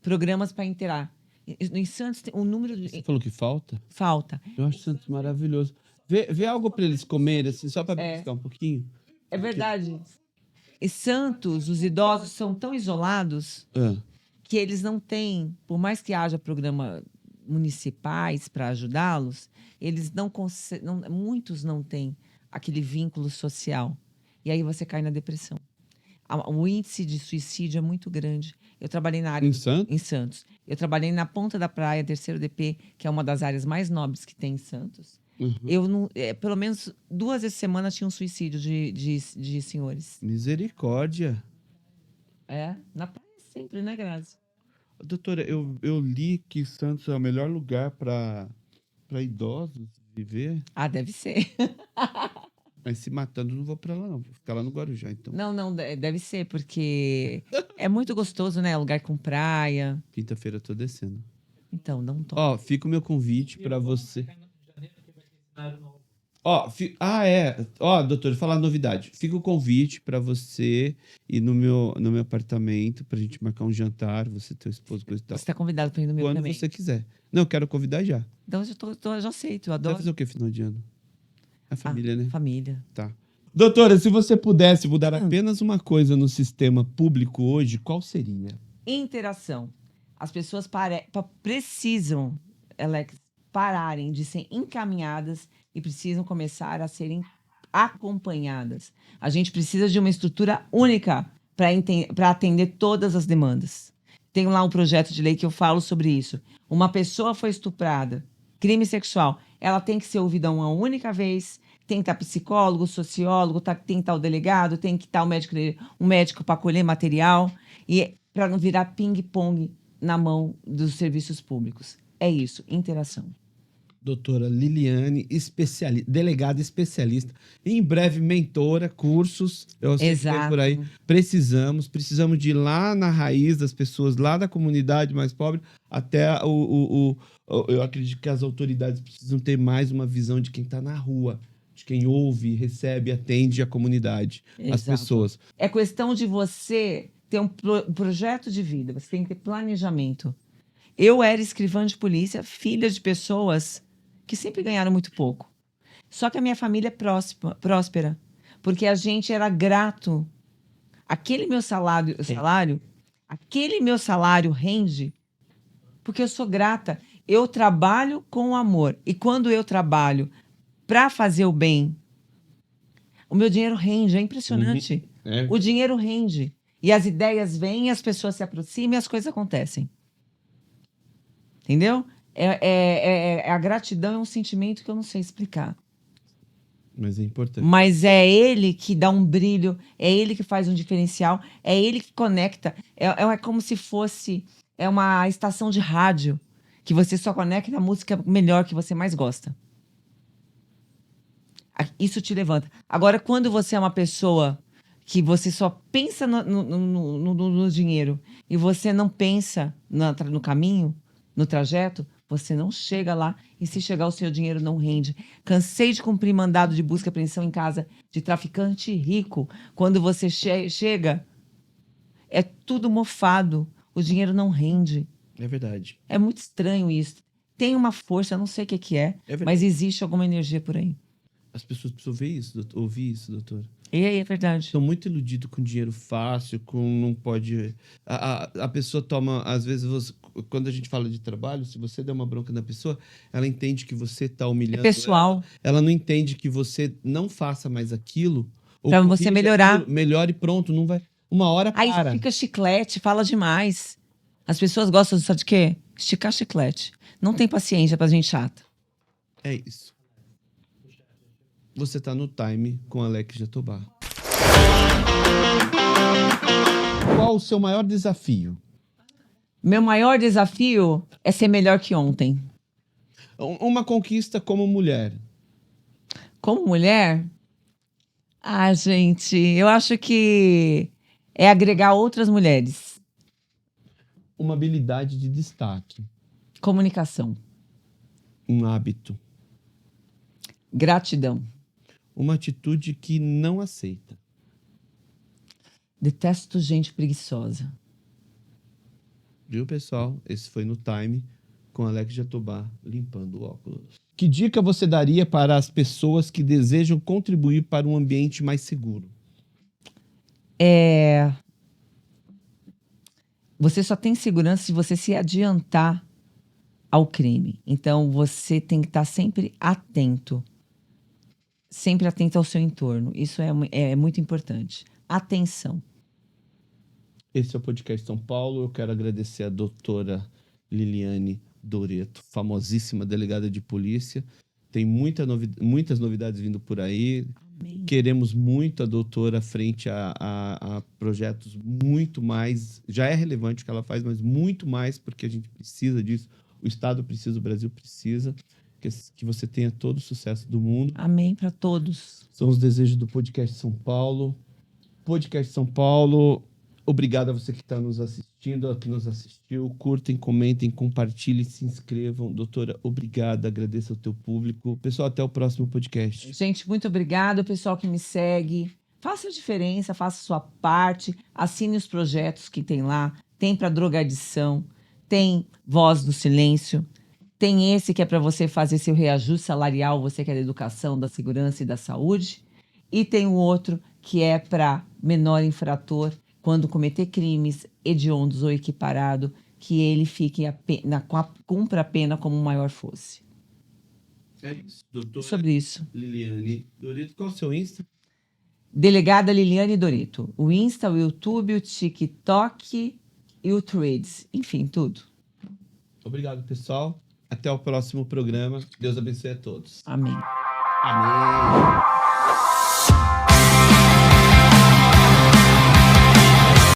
Programas para interar. Em Santos, o número Você de. falou que falta? Falta. Eu acho Santos maravilhoso. Vê algo para eles comerem, assim, só para É, beliscar um pouquinho. é verdade. Em Santos, os idosos são tão isolados Ah, que eles não têm, por mais que haja programas municipais para ajudá-los, eles muitos não têm aquele vínculo social. E aí você cai na depressão. O índice de suicídio é muito grande. Eu trabalhei na área em Santos? em Santos. Eu trabalhei na Ponta da Praia, terceiro DP, que é uma das áreas mais nobres que tem em Santos. Uhum. Eu não, pelo menos 2 vezes por semana tinha um suicídio de senhores. Misericórdia. Na praia sempre, né, Grazi? Doutora, eu li que Santos é o melhor lugar para idosos viver. Ah, deve ser. Mas se matando, não vou para lá, não. Vou ficar lá no Guarujá, então. Não, não, deve ser, porque é muito gostoso, né? Lugar com praia. Quinta-feira eu tô descendo. Então, não toca. Ó, fica o meu convite para você. Ó, Ó, doutor, falar novidade. Fica o convite para você ir no meu apartamento pra gente marcar um jantar, você, teu esposo, coisa e tal. Você está convidado para ir no meu Quando também. você quiser. Não, eu quero convidar já. Então, eu já aceito, eu Você vai adoro. fazer o que final de ano? A família, né? Família. Tá. Doutora, se você pudesse mudar apenas uma coisa no sistema público hoje, qual seria? Interação. As pessoas precisam, Alex, pararem de ser encaminhadas e precisam começar a serem acompanhadas. A gente precisa de uma estrutura única para atender todas as demandas. Tem lá um projeto de lei que eu falo sobre isso. Uma pessoa foi estuprada, crime sexual, ela tem que ser ouvida uma única vez, tem que estar psicólogo, sociólogo, tem que estar o delegado, tem que estar um médico para colher material, e para não virar ping-pong na mão dos serviços públicos. É isso, interação. Doutora Liliane, delegada especialista, em breve mentora, cursos, eu sei que vem Exato. por aí. Precisamos de ir lá na raiz das pessoas, lá da comunidade mais pobre, até eu acredito que as autoridades precisam ter mais uma visão de quem está na rua, de quem ouve, recebe, atende a comunidade, as Exato. pessoas. É questão de você ter um projeto de vida, você tem que ter planejamento. Eu era escrivã de polícia, filha de pessoas que sempre ganharam muito pouco. Só que a minha família é próspera, porque a gente era grato. Aquele meu salário, aquele meu salário rende porque eu sou grata. Eu trabalho com amor. E quando eu trabalho para fazer o bem, o meu dinheiro rende. É impressionante. É. O dinheiro rende. E as ideias vêm, as pessoas se aproximam e as coisas acontecem. Entendeu? A gratidão é um sentimento que eu não sei explicar. Mas é importante. Mas é ele que dá um brilho, é ele que faz um diferencial, é ele que conecta. É como se fosse uma estação de rádio que você só conecta a música melhor que você mais gosta. Isso te levanta. Agora, quando você é uma pessoa que você só pensa no dinheiro e você não pensa no caminho, no trajeto, você não chega lá. E se chegar, o seu dinheiro não rende. Cansei de cumprir mandado de busca e apreensão em casa de traficante rico. Quando você chega, é tudo mofado. O dinheiro não rende. É verdade. É muito estranho isso. Tem uma força, eu não sei o que é, verdade. mas existe alguma energia por aí. As pessoas precisam ver isso, ouvir isso, doutor. E aí, é verdade. Estão muito iludidos com dinheiro fácil, com não pode. A pessoa toma, às vezes, quando a gente fala de trabalho, se você der uma bronca na pessoa, ela entende que você está humilhando Pessoal, ela não entende que você não faça mais aquilo, ou pra você corrija melhorar. aquilo, melhore e pronto, não vai. Uma hora Aí para. fica chiclete, fala demais. As pessoas gostam, sabe de quê? Esticar chiclete. Não tem paciência pra gente chata. É isso. Você tá no time com Alex Jatobá. Qual o seu maior desafio? Meu maior desafio é ser melhor que ontem. Uma conquista como mulher. Como mulher, gente, eu acho que é agregar outras mulheres. Uma habilidade de destaque. Comunicação, Um hábito. gratidão. Uma atitude que não aceita. Detesto gente preguiçosa. Viu, pessoal? Esse foi no Time com Alex Jatobá limpando o óculos. Que dica você daria para as pessoas que desejam contribuir para um ambiente mais seguro? Você só tem segurança se você se adiantar ao crime. Então, você tem que estar sempre atento. Sempre atento ao seu entorno. Isso é muito importante. Atenção. Esse é o Podcast São Paulo. Eu quero agradecer a doutora Liliane Doreto, famosíssima delegada de polícia. Tem muitas novidades vindo por aí. Amém. Queremos muito a doutora frente a projetos muito mais. Já é relevante o que ela faz, mas muito mais, porque a gente precisa disso. O Estado precisa, o Brasil precisa. Que você tenha todo o sucesso do mundo. Amém para todos. São os desejos do Podcast São Paulo. Podcast São Paulo. Obrigado a você que está nos assistindo, a que nos assistiu. Curtem, comentem, compartilhem, se inscrevam. Doutora, obrigado. Agradeço ao teu público. Pessoal, até o próximo podcast. Gente, muito obrigado, pessoal que me segue. Faça a diferença, faça a sua parte. Assine os projetos que tem lá. Tem para drogadição, tem Voz do Silêncio. Tem esse que é para você fazer seu reajuste salarial, você que é da educação, da segurança e da saúde. E tem o outro que é para menor infrator, quando cometer crimes hediondos ou equiparado, que ele fique cumpra a pena como maior fosse. É isso. Doutora Sobre isso. Liliane Doreto, qual é o seu Insta? Delegada Liliane Doreto. O Insta, o YouTube, o TikTok e o Threads. Enfim, tudo. Obrigado, pessoal. Até o próximo programa. Deus abençoe a todos. Amém. Amém.